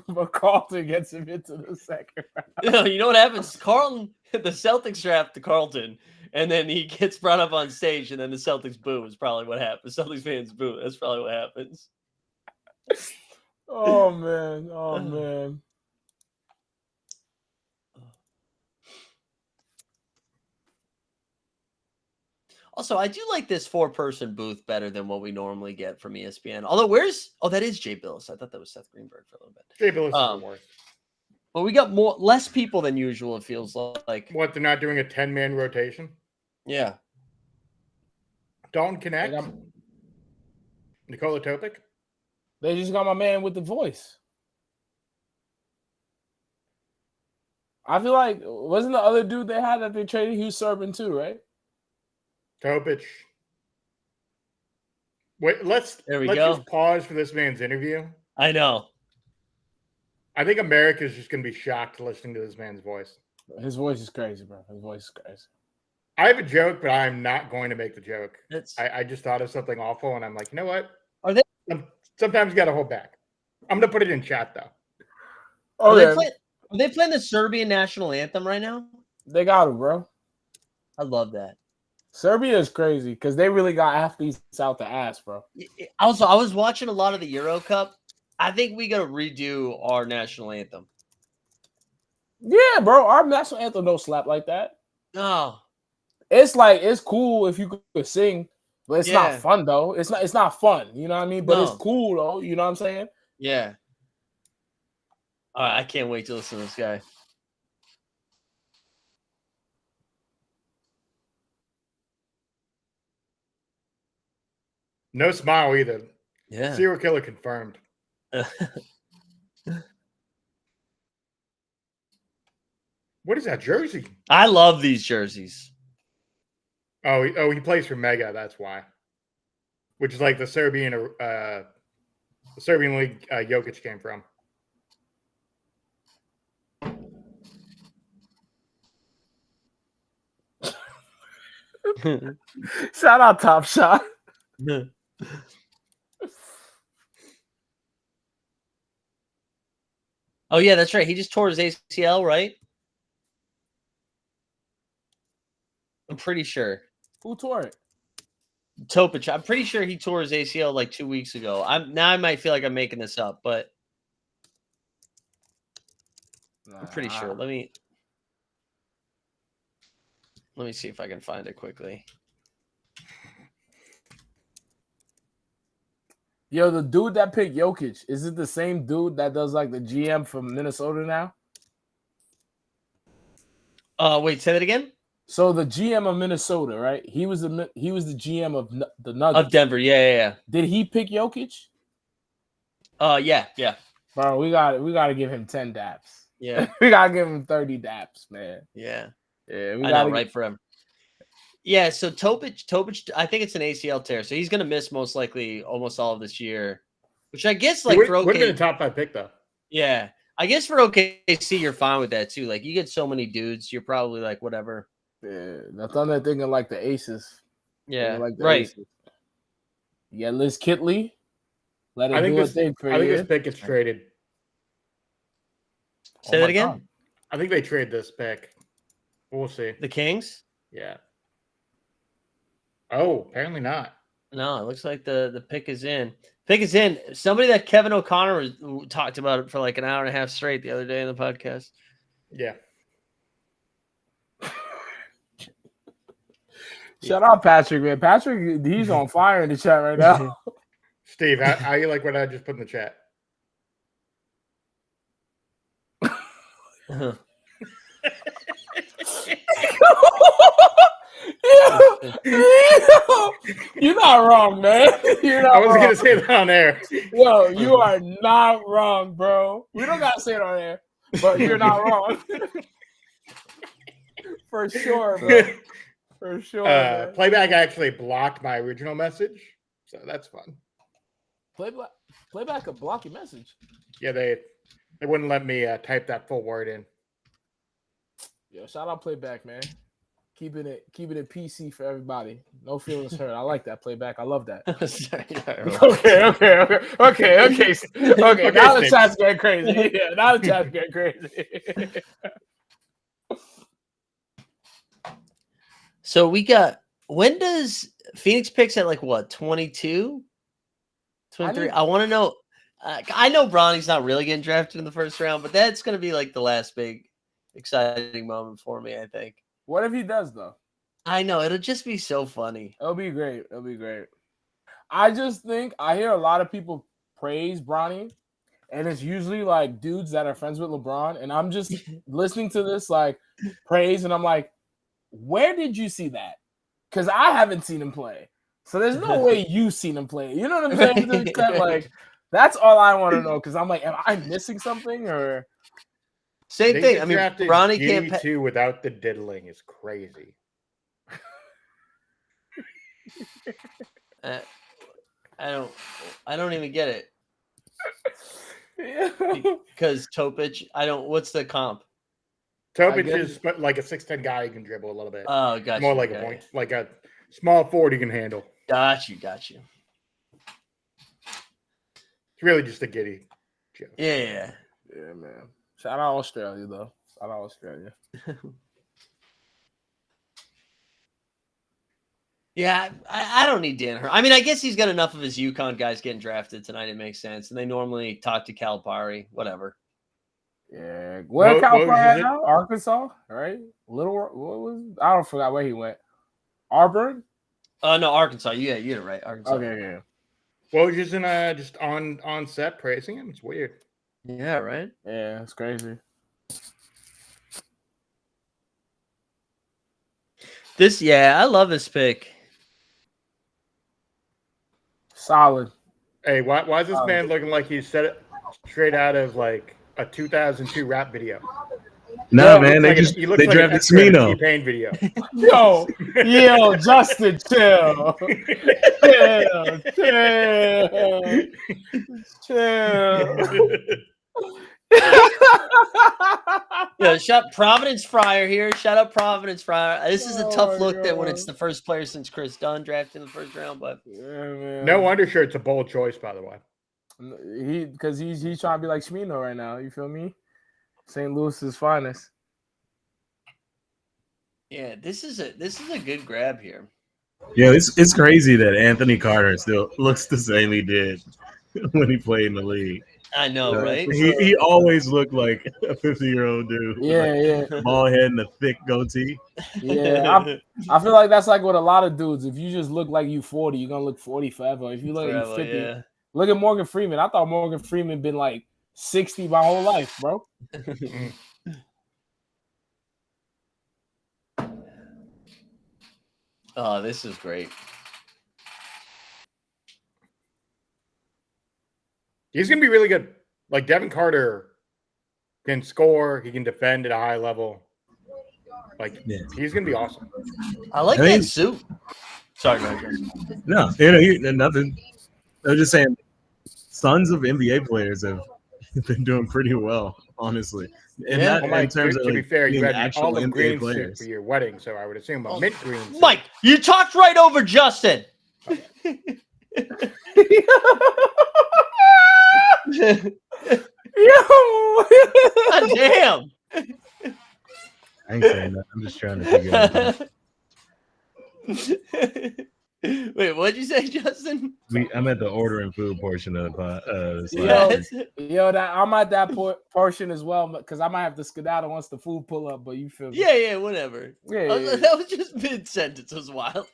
But Carlton gets him into the second round. You know what happens? Carlton, the Celtics draft to Carlton, and then he gets brought up on stage, and then the Celtics boo. Is probably what happens. Celtics fans boo. That's probably what happens. Oh man! Oh man! Also, I do like this 4-person booth better than what we normally get from ESPN. Although, that is Jay Billis. I thought that was Seth Greenberg for a little bit. Jay Billis is the worst. But we got less people than usual. It feels like. What, they're not doing a 10-man rotation? Yeah. Dalton Connect? Nikola Topic? They just got my man with the voice. I feel like wasn't the other dude they had that they traded Hugh Serban too, right? Topic. Wait, let's go. just pause for this man's interview. I know. I think America is just going to be shocked listening to this man's voice. His voice is crazy, bro. His voice is crazy. I have a joke, but I'm not going to make the joke. It's I just thought of something awful, and I'm like, you know what? Are they? Sometimes you got to hold back. I'm going to put it in chat, though. Oh, are they playing the Serbian national anthem right now? They got him, bro. I love that. Serbia is crazy because they really got athletes out the ass, bro. Also, I was watching a lot of the Euro Cup. I think we got to redo our national anthem. Yeah, bro. Our national anthem don't slap like that. No. It's like it's cool if you could sing, but it's not Yeah. fun though. It's not fun. You know what I mean? But No. it's cool though. You know what I'm saying? Yeah. All right, I can't wait to listen to this guy. No smile either. Yeah. Serial killer confirmed. What is that jersey? I love these jerseys. Oh, he plays for Mega. That's why. Which is like the Serbian league Jokic came from. Shout out Top Shot. Oh yeah, that's right. He just tore his ACL, right? I'm pretty sure. Who tore it? Topic. I'm pretty sure he tore his ACL like 2 weeks ago. I might feel like I'm making this up, but I'm pretty sure. Let me see if I can find it quickly. Yo, the dude that picked Jokic, is it the same dude that does like the GM from Minnesota now? Wait, say that again. So the GM of Minnesota, right? He was the GM of the Nuggets. Of Denver, yeah. Did he pick Jokic? Yeah. Bro, we got to give him 10 daps. Yeah. We got to give him 30 daps, man. Yeah. Yeah, we I got know, right for him. Yeah, so Topic, I think it's an ACL tear, so he's going to miss most likely almost all of this year, which I guess like for would have been a OKC, top 5 pick though. yeah, I guess for OKC you're fine with that too. Like you get so many dudes, you're probably like whatever. Yeah, the Thunder thinking like the Aces. Yeah, Thinking like the right. Aces. Yeah, Liz Kitley. Let I her think do a this thing for I think you. this pick gets traded. Say that again. I think they trade this pick. We'll see. The Kings? Yeah. Oh, apparently not. No, it looks like the pick is in. Pick is in. Somebody that Kevin O'Connor talked about it for like an hour and a half straight the other day in the podcast. Yeah. Shout out Patrick, man. Patrick, he's on fire in the chat right now. Steve, how you like what I just put in the chat? You're not wrong, man. You're not I wasn't wrong. gonna say that on air. Yo, you are not wrong, bro. We don't gotta say it on air, but you're not wrong. For sure, bro. For sure. Man. Playback actually blocked my original message, so that's fun. Playback could block your message. Yeah, they wouldn't let me type that full word in. Yo, shout out Playback, man. Keeping it PC for everybody. No feelings hurt. I like that Playback. I love that. Okay. Now the chat's going crazy. Yeah, now the chat's going crazy. So we got, when does Phoenix picks at like what, 22? 23? I want to know. I know Bronny's not really getting drafted in the first round, but that's going to be like the last big exciting moment for me, I think. What if he does, though? I know. It'll just be so funny. It'll be great. I just think I hear a lot of people praise Bronny, and it's usually like dudes that are friends with LeBron, and I'm just listening to this like praise, and I'm like, where did you see that? Because I haven't seen him play. So there's no way you've seen him play. You know what I'm saying? To the extent, like, that's all I want to know. Because I'm like, am I missing something? Or same thing. I mean, Bronny can't G2 without the diddling is crazy. I don't even get it. yeah. Because Topic, what's the comp? Topic is like a 6'10" guy who can dribble a little bit. Oh, gotcha. More like a point, like a small forward he can handle. Got you. It's really just a giddy joke. Yeah, man. Shout out Australia, though. Shout out Australia. Yeah, I don't need Dan Hurd. I mean, I guess he's got enough of his UConn guys getting drafted tonight. It makes sense. And they normally talk to Calipari, whatever. Yeah. Where Calipari at now? Arkansas, right? I don't forgot where he went. Auburn? No, Arkansas. Yeah, you're right. Arkansas. Okay, yeah. Woj isn't just on set praising him. It's weird. Yeah, right? Yeah, it's crazy. I love this pick. Solid. Hey, why is this man looking like he's set it straight out of like a 2002 rap video? No, man, they drafted Smino. T-Pain video. Yo, Justin, chill. Yeah, shout Providence Fryer here. Shout out Providence Fryer. This is a tough look that when it's the first player since Chris Dunn drafted in the first round, but no undershirt's a bold choice, by the way. Because he's trying to be like Smino right now. You feel me? St. Louis's finest. Yeah, this is a good grab here. Yeah, it's crazy that Anthony Carter still looks the same he did when he played in the league. I know, right? He always looked like a 50-year-old dude. Yeah. Bald head and a thick goatee. Yeah, I feel like that's like with a lot of dudes. If you just look like you 40, you're gonna look 40 forever. If you look like you 50, yeah. Look at Morgan Freeman. I thought Morgan Freeman been like 60 my whole life, bro. Oh, this is great. He's going to be really good. Like Devin Carter can score. He can defend at a high level. Like, he's going to be awesome. I like that suit. Sorry, guys. No, nothing. I was just saying, sons of NBA players have been doing pretty well, honestly. And Yeah. not Well, in terms to of be fair, you had actual all the NBA green players. suit for your wedding, so I would assume a mint green suit. Mike, you talked right over Justin. God damn. I ain't saying that. I'm just trying to figure it out. Wait, what'd you say, Justin? I'm at the ordering food portion of the slide. Yes. Yo, I'm at that portion as well because I might have to skedaddle once the food pull up. But you feel me? Yeah, whatever. Yeah. That was just mid sentence. Was wild.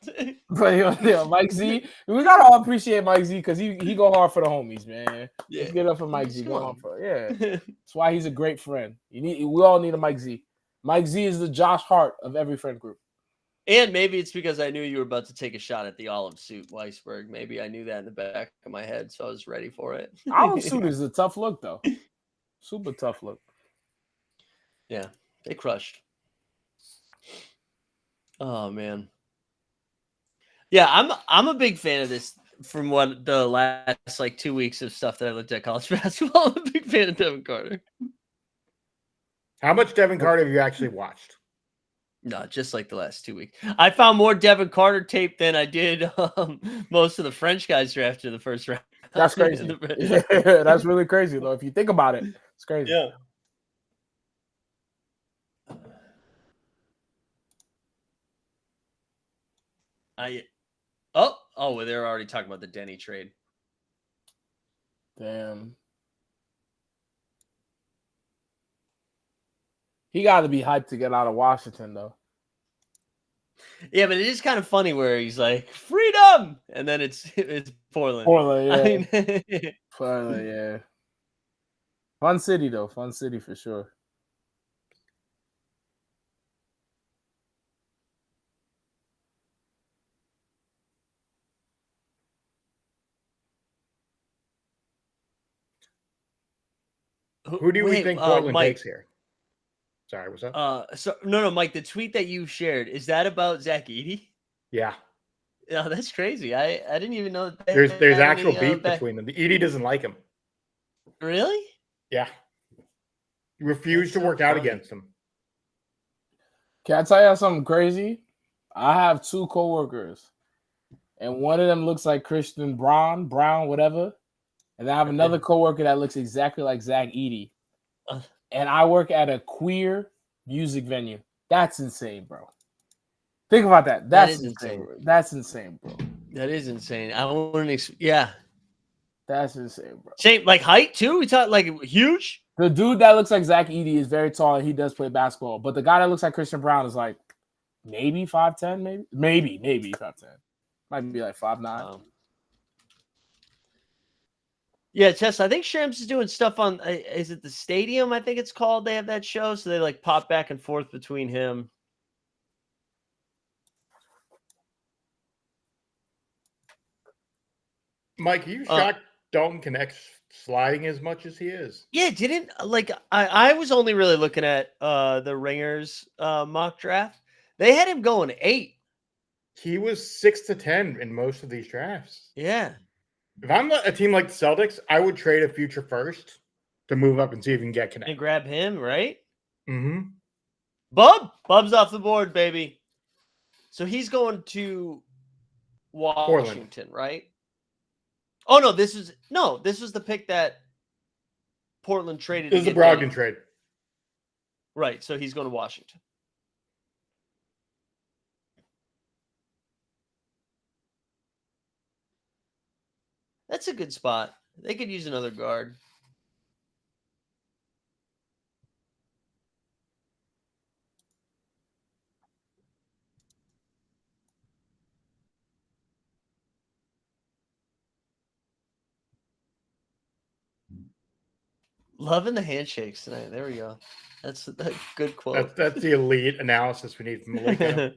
But yo, Mike Z, we gotta all appreciate Mike Z because he go hard for the homies, man. Yeah. Let's get up for Mike Z. Come Go on. on for it. Yeah. That's why he's a great friend. We all need a Mike Z. Mike Z is the Josh Hart of every friend group. And maybe it's because I knew you were about to take a shot at the olive suit, Weisberg. Maybe I knew that in the back of my head, so I was ready for it. Olive suit is a tough look, though. Super tough look. Yeah, they crushed. Oh man. Yeah, I'm a big fan of this. From what the last like 2 weeks of stuff that I looked at college basketball, I'm a big fan of Devin Carter. How much Devin Carter have you actually watched? No, just like the last 2 weeks. I found more Devin Carter tape than I did most of the French guys drafted in the first round. That's crazy. Yeah, that's really crazy, though. If you think about it, it's crazy. Yeah. Well, they're already talking about the Denny trade. Damn. He got to be hyped to get out of Washington, though. Yeah, but it is kind of funny where he's like, freedom! And then it's Portland. Portland, yeah. I mean, Portland, yeah. Fun city, though. Fun city for sure. Who do we think Portland Mike, takes here? Sorry, what's up? No, Mike, the tweet that you shared, is that about Zach Edey? Yeah. No, that's crazy. I didn't even know that There's actual beef between them. Edie doesn't like him. Really? Yeah. He refused to so work out funny. against him. Can I tell you something crazy? I have 2 coworkers, and one of them looks like Christian Brown, whatever. And I have another coworker that looks exactly like Zach Edey. And I work at a queer music venue. That's insane, bro. Think about that. That's insane. That's insane, bro. That is insane. I wouldn't. Yeah. That's insane, bro. Same, like height too. We talk like huge. The dude that looks like Zach Edey is very tall and he does play basketball. But the guy that looks like Christian Brown is like maybe 5'10", maybe 5'10". Might be like 5'9". Yeah, Chess. I think Shams is doing stuff on. Is it the stadium? I think it's called. They have that show, so they like pop back and forth between him. Mike, are you shocked Dalton connects sliding as much as he is? Yeah, didn't like I was only really looking at the Ringers mock draft. They had him going 8. He was 6 to 10 in most of these drafts. Yeah. If I'm a team like the Celtics, I would trade a future first to move up and see if we can get connected. And grab him, right? Mm-hmm. Bub's off the board, baby. So he's going to Washington, right? Oh no, this was the pick that Portland traded. This is the Brogdon trade. Right, so he's going to Washington. That's a good spot. They could use another guard. Loving the handshakes tonight. There we go. That's a good quote. That's the elite analysis we need from Malika.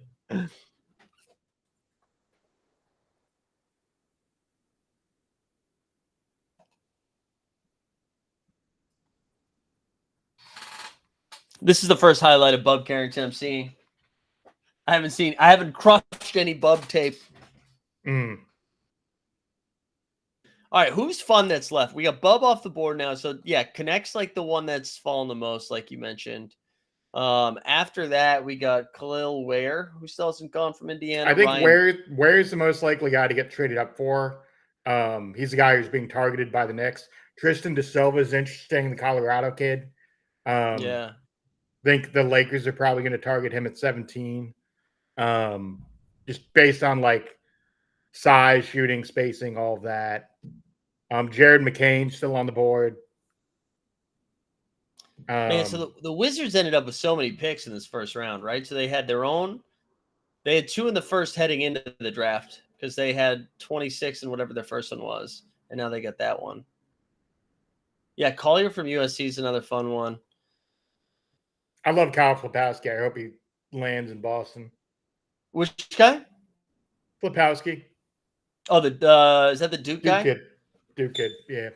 This is the first highlight of Bub Carrington I'm seeing. I haven't crushed any Bub tape. Mm. All right, who's fun that's left? We got Bub off the board now. So yeah, Connect's like the one that's fallen the most, like you mentioned. After that, we got Khalil Ware, who still hasn't gone from Indiana. I think Ware's the most likely guy to get traded up for. He's the guy who's being targeted by the Knicks. Tristan De Silva is interesting, the Colorado kid. Yeah. I think the Lakers are probably going to target him at 17. Just based on like size, shooting, spacing, all of that. Jared McCain still on the board. Man, so the Wizards ended up with so many picks in this first round, right? So they had their own. They had 2 in the first heading into the draft because they had 26 and whatever their first one was, and now they got that one. Yeah, Collier from USC is another fun one. I love Kyle Flipowski. I hope he lands in Boston. Which guy? Flipowski. Oh, is that the Duke guy? Duke kid, yeah.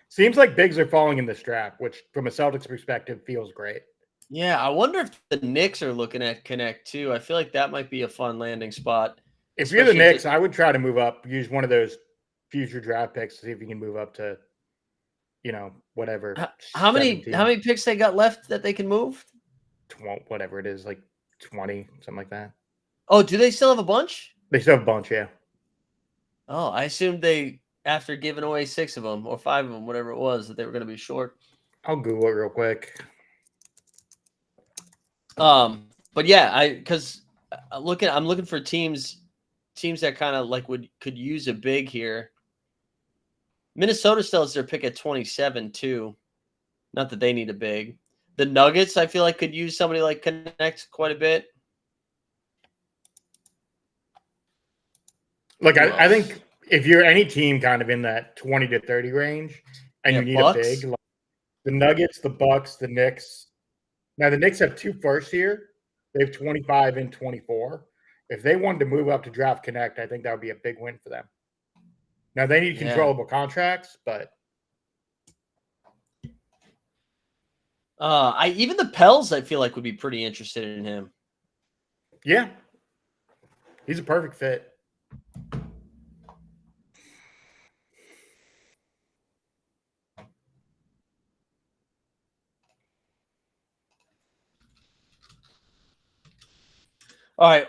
Seems like bigs are falling in this draft, which from a Celtics perspective feels great. Yeah, I wonder if the Knicks are looking at Connect too. I feel like that might be a fun landing spot. If you're the Especially Knicks, I would try to move up, use one of those future draft picks to see if you can move up to, whatever. How many 17, picks they got left that they can move? whatever it is, like 20, something like that. Oh, do they still have a bunch? They still have a bunch, yeah. Oh, I assumed they, after giving away 6 of them or 5 of them, whatever it was, that they were going to be short. I'll Google it real quick. But yeah, I'm looking for teams that kind of like could use a big here. Minnesota still has their pick at 27 too. Not that they need a big. The Nuggets, I feel like, could use somebody like Connect quite a bit. Look, I think if you're any team kind of in that 20 to 30 range and you need Bucks. a big, like the Nuggets, the Bucks, the Knicks. Now, the Knicks have 2 firsts here. They have 25 and 24. If they wanted to move up to draft Connect, I think that would be a big win for them. Now, they need controllable contracts, but Even the Pels, I feel like, would be pretty interested in him. yeah, he's a perfect fit. All right,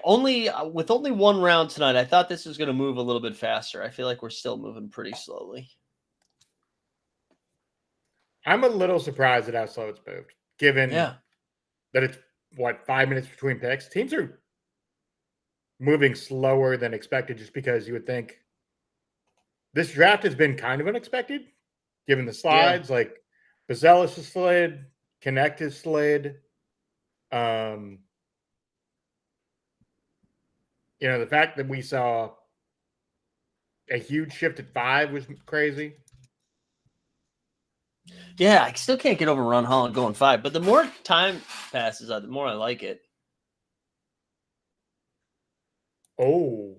with only one round tonight, I thought this was going to move a little bit faster. I feel like we're still moving pretty slowly. I'm a little surprised at how slow it's moved, given Yeah. that it's, 5 minutes between picks. Teams are moving slower than expected just because you would think this draft has been kind of unexpected, given the slides. Like, Bazelis has slid, Connect has slid. The fact that we saw a huge shift at 5 was crazy. Yeah, I still can't get over Ron Holland going 5, but the more time passes, the more I like it. Oh.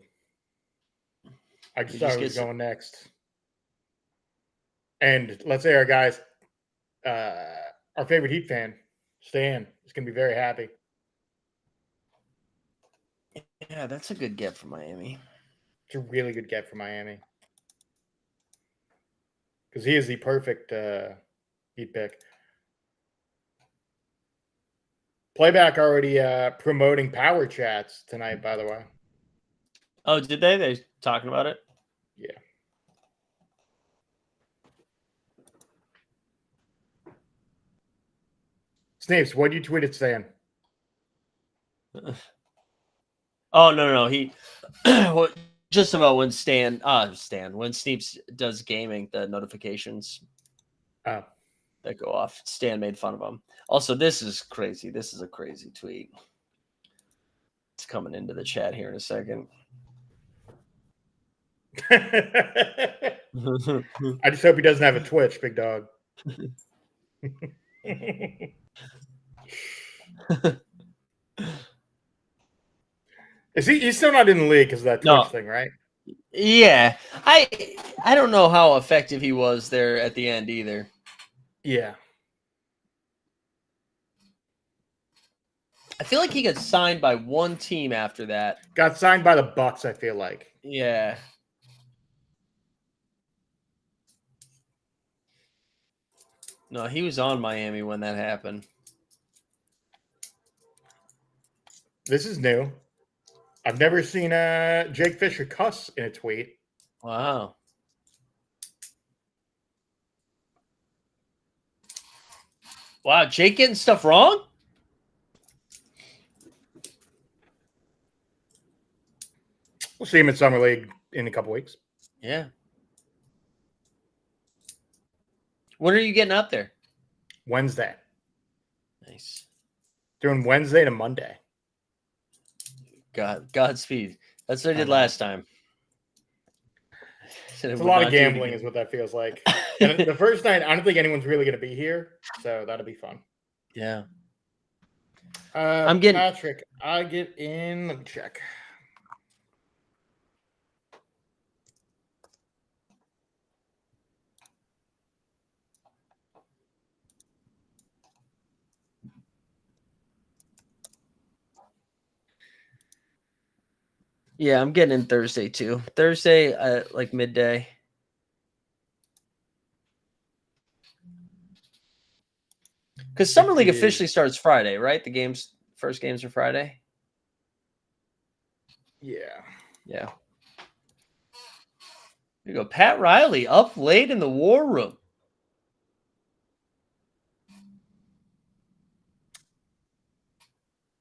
I just You thought just it was get some- going next. And let's say our guys, our favorite Heat fan, Stan, is going to be very happy. Yeah, that's a good get for Miami. It's a really good get for Miami. Because he is the perfect Heat pick. Playback already promoting power chats tonight, by the way. Oh, did they? They talking about it? Yeah. Snapes, what you tweeted, Stan? Oh no, he just about when when Sneeps does gaming, the notifications Oh. that go off. Stan made fun of him. Also, this is crazy. This is a crazy tweet. It's coming into the chat here in a second. I just hope he doesn't have a Twitch, big dog. Is he's still not in the league because of that Twitch No. thing, right? Yeah, I don't know how effective he was there at the end either. Yeah. I feel like he got signed by one team after that. Got signed by the Bucks, I feel like. Yeah. No, he was on Miami when that happened. This is new. I've never seen Jake Fisher cuss in a tweet. Wow. Wow, Jake getting stuff wrong? We'll see him at Summer League in a couple weeks. Yeah. When are you getting up there? Wednesday. Nice. Doing Wednesday to Monday. Godspeed. That's what I did know. last time. Said I It's a would lot not of do it gambling again. is what that feels like. And the first night, I don't think anyone's really going to be here, so that'll be fun. Yeah. I'm getting- Patrick. I get in. Let me check. Yeah, I'm getting in Thursday too. Thursday at like midday. Because Summer League is- officially starts Friday, right? The first games are Friday. Yeah. Yeah. There you go. Pat Riley up late in the war room.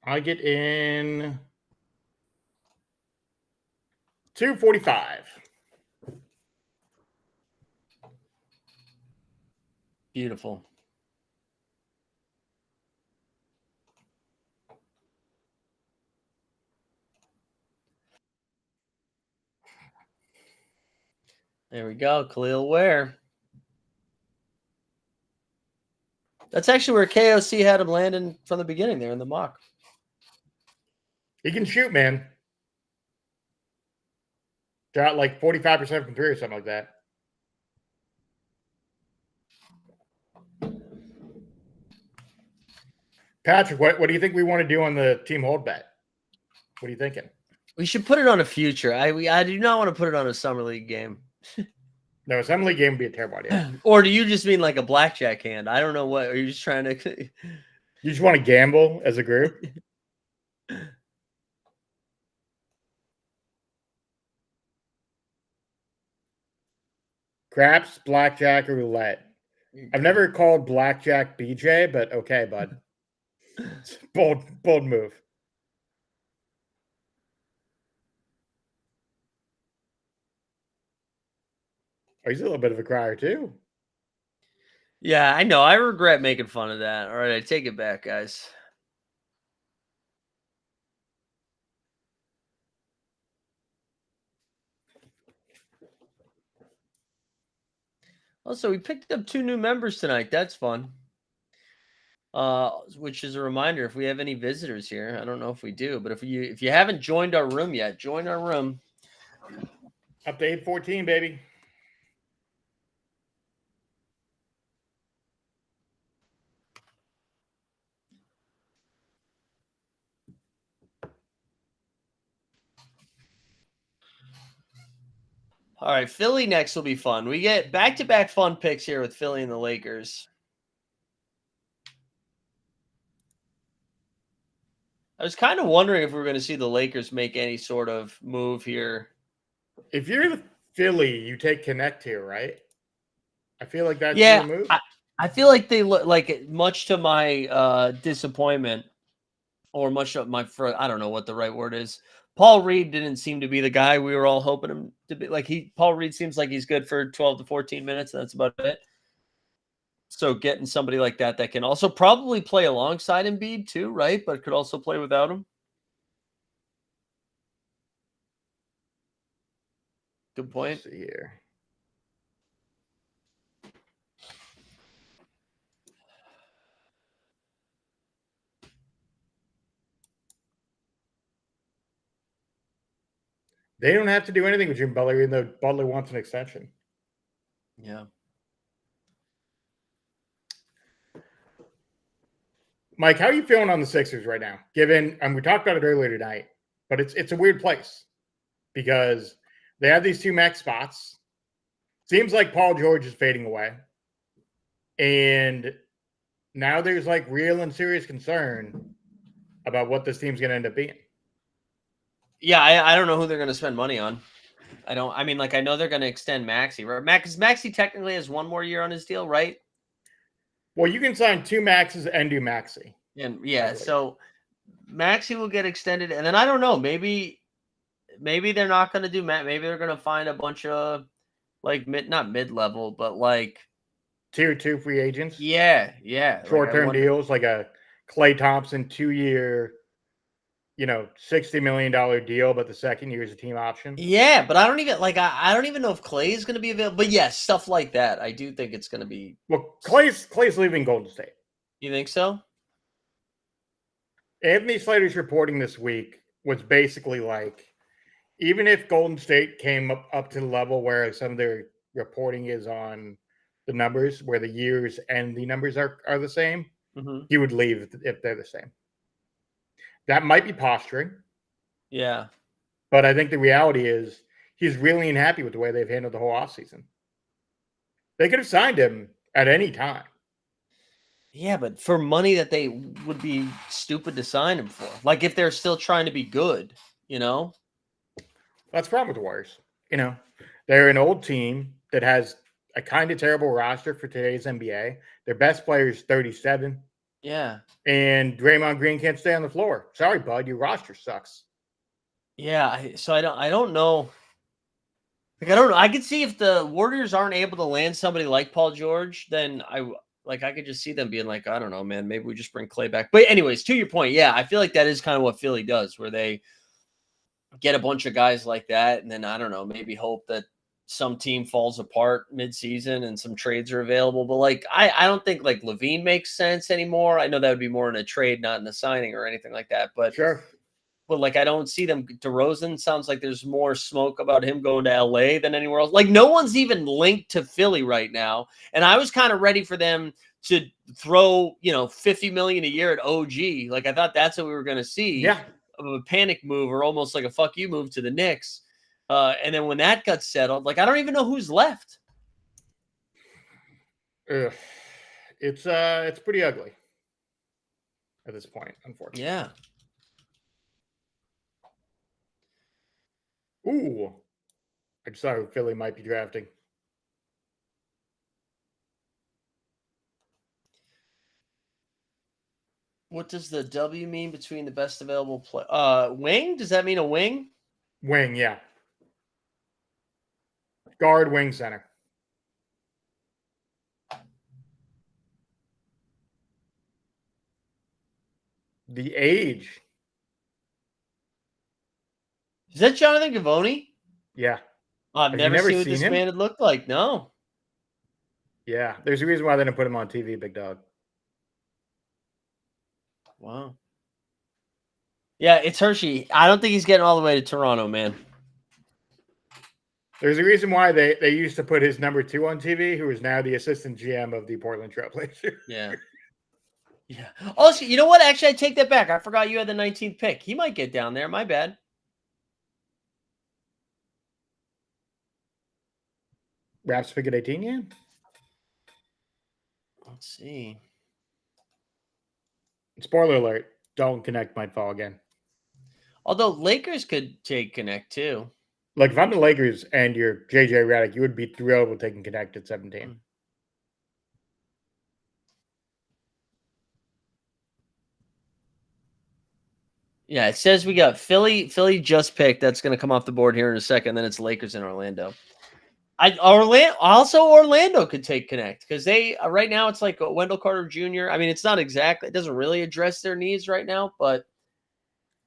I get in 2:45. Beautiful. There we go. Khalil Ware. That's actually where KOC had him landing from the beginning there in the mock. He can shoot, man. Got like 45% from three or something like that. Patrick, what do you think we want to do on the team hold bet? What are you thinking? We should put it on a future. I do not want to put it on a Summer League game. No, assembly game would be a terrible idea. Or do you just mean like a blackjack hand? I don't know what. Are you just trying to? You just want to gamble as a group? Craps, blackjack, or roulette. I've never called blackjack BJ, but okay, bud. It's a bold move. Oh, he's a little bit of a crier too. Yeah, I know. I regret making fun of that. All right, I take it back, guys. Also, we picked up 2 new members tonight. That's fun. Which is a reminder, if we have any visitors here, I don't know if we do, but if you haven't joined our room yet, join our room. Up to 814, baby. All right, Philly next will be fun. We get back-to-back fun picks here with Philly and the Lakers. I was kind of wondering if we were going to see the Lakers make any sort of move here. If you're the Philly, you take Connect here, right? I feel like that's Yeah, your move. I feel like they look like, much to my disappointment, or much of my, I don't know what the right word is. Paul Reed didn't seem to be the guy we were all hoping him to be. Like Paul Reed seems like he's good for 12 to 14 minutes. And that's about it. So getting somebody like that can also probably play alongside Embiid too, right? But could also play without him. Good point. Let's see here. They don't have to do anything with Jim Butler, even though Butler wants an extension. Yeah. Mike, how are you feeling on the Sixers right now? Given, and we talked about it earlier tonight, but it's a weird place because they have these 2 max spots. Seems like Paul George is fading away. And now there's like real and serious concern about what this team's going to end up being. Yeah, I don't know who they're going to spend money on. I know they're going to extend Maxey. Right? Maxey technically has 1 more year on his deal, right? Well, you can sign 2 maxes and do Maxey. And yeah, so Maxey will get extended. And then I don't know, maybe maybe they're not going to do Matt. Maybe they're going to find a bunch of like not mid-level, but like Tier 2 free agents, yeah. Like, short-term deals, like a Klay Thompson 2-year, $60 million deal, but the second year is a team option. Yeah, but I don't even like. I don't even know if Clay is going to be available. But yes, stuff like that. I do think it's going to be. Well, Clay's leaving Golden State. You think so? Anthony Slater's reporting this week was basically like, even if Golden State came up to the level where some of their reporting is on the numbers, where the years and the numbers are the same, he would leave if they're the same. That might be posturing. Yeah. But I think the reality is he's really unhappy with the way they've handled the whole offseason. They could have signed him at any time. Yeah, but for money that they would be stupid to sign him for. Like if they're still trying to be good, That's the problem with the Warriors. They're an old team that has a kind of terrible roster for today's NBA. Their best player is 37. Yeah. And Draymond Green can't stay on the floor. Sorry, bud, your roster sucks. Yeah, so I don't know. Like I don't know. I could see if the Warriors aren't able to land somebody like Paul George, then I could just see them being like, I don't know, man, maybe we just bring Clay back. But anyways, to your point, yeah, I feel like that is kind of what Philly does, where they get a bunch of guys like that, and then I don't know, maybe hope that some team falls apart mid-season and some trades are available. But like I don't think like Levine makes sense anymore. I know that would be more in a trade, not in a signing or anything like that. But sure. But like I don't see them. DeRozan sounds like there's more smoke about him going to LA than anywhere else. Like no one's even linked to Philly right now. And I was kind of ready for them to throw, $50 million a year at OG. Like I thought that's what we were going to see. Yeah. Of a panic move or almost like a fuck you move to the Knicks. And then when that got settled, like I don't even know who's left. It's pretty ugly at this point, unfortunately. Yeah. Ooh. I just saw who Philly might be drafting. What does the W mean between the best available play? Wing? Does that mean a wing? Wing, yeah. Guard, wing, center. The age. Is that Jonathan Givony? Yeah. I've Have you never seen what this him? man had looked like. No. Yeah. There's a reason why they didn't put him on TV, big dog. Wow. Yeah, it's Hershey. I don't think he's getting all the way to Toronto, man. There's a reason why they used to put his number 2 on TV, who is now the assistant GM of the Portland Trailblazers. Yeah. Yeah. Also, you know what? Actually, I take that back. I forgot you had the 19th pick. He might get down there. My bad. Raps pick at 18, yeah? Let's see. Spoiler alert. Dalton Connect might fall again. Although Lakers could take Connect too. Like if I'm the Lakers and you're JJ Redick, you would be thrilled with taking Connect at 17. Yeah, it says we got Philly just picked. That's going to come off the board here in a second. Then it's Lakers and Orlando. Orlando could take Connect because they right now it's like Wendell Carter Jr. I mean, it's not exactly. It doesn't really address their needs right now, but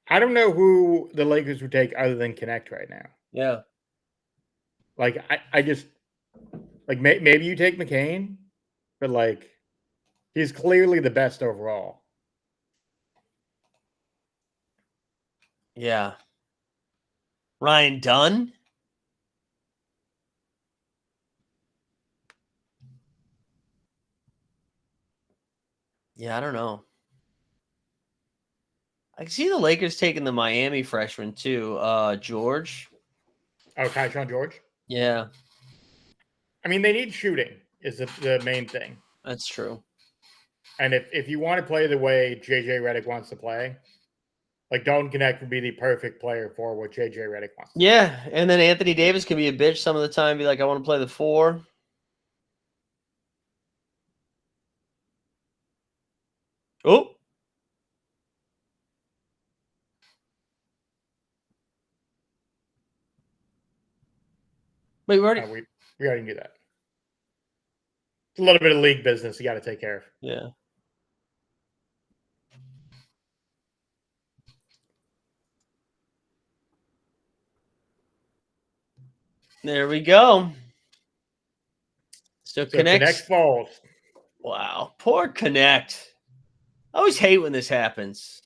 I don't know who the Lakers would take other than Connect right now. Yeah. Like I just like maybe you take McCain, but like he's clearly the best overall. Yeah. Ryan Dunn. Yeah, I don't know. I can see the Lakers taking the Miami freshman too, George. Oh, Tyshawn George? Yeah. I mean, they need shooting is the main thing. That's true. And if you want to play the way JJ Redick wants to play, like Dalton Connect would be the perfect player for what JJ Redick wants. Yeah, and then Anthony Davis can be a bitch some of the time, be like, I want to play the 4. Oh. Wait, we already. We already knew that. It's a little bit of league business you got to take care of. Yeah. There we go. So Connect falls. Wow, poor Connect. I always hate when this happens.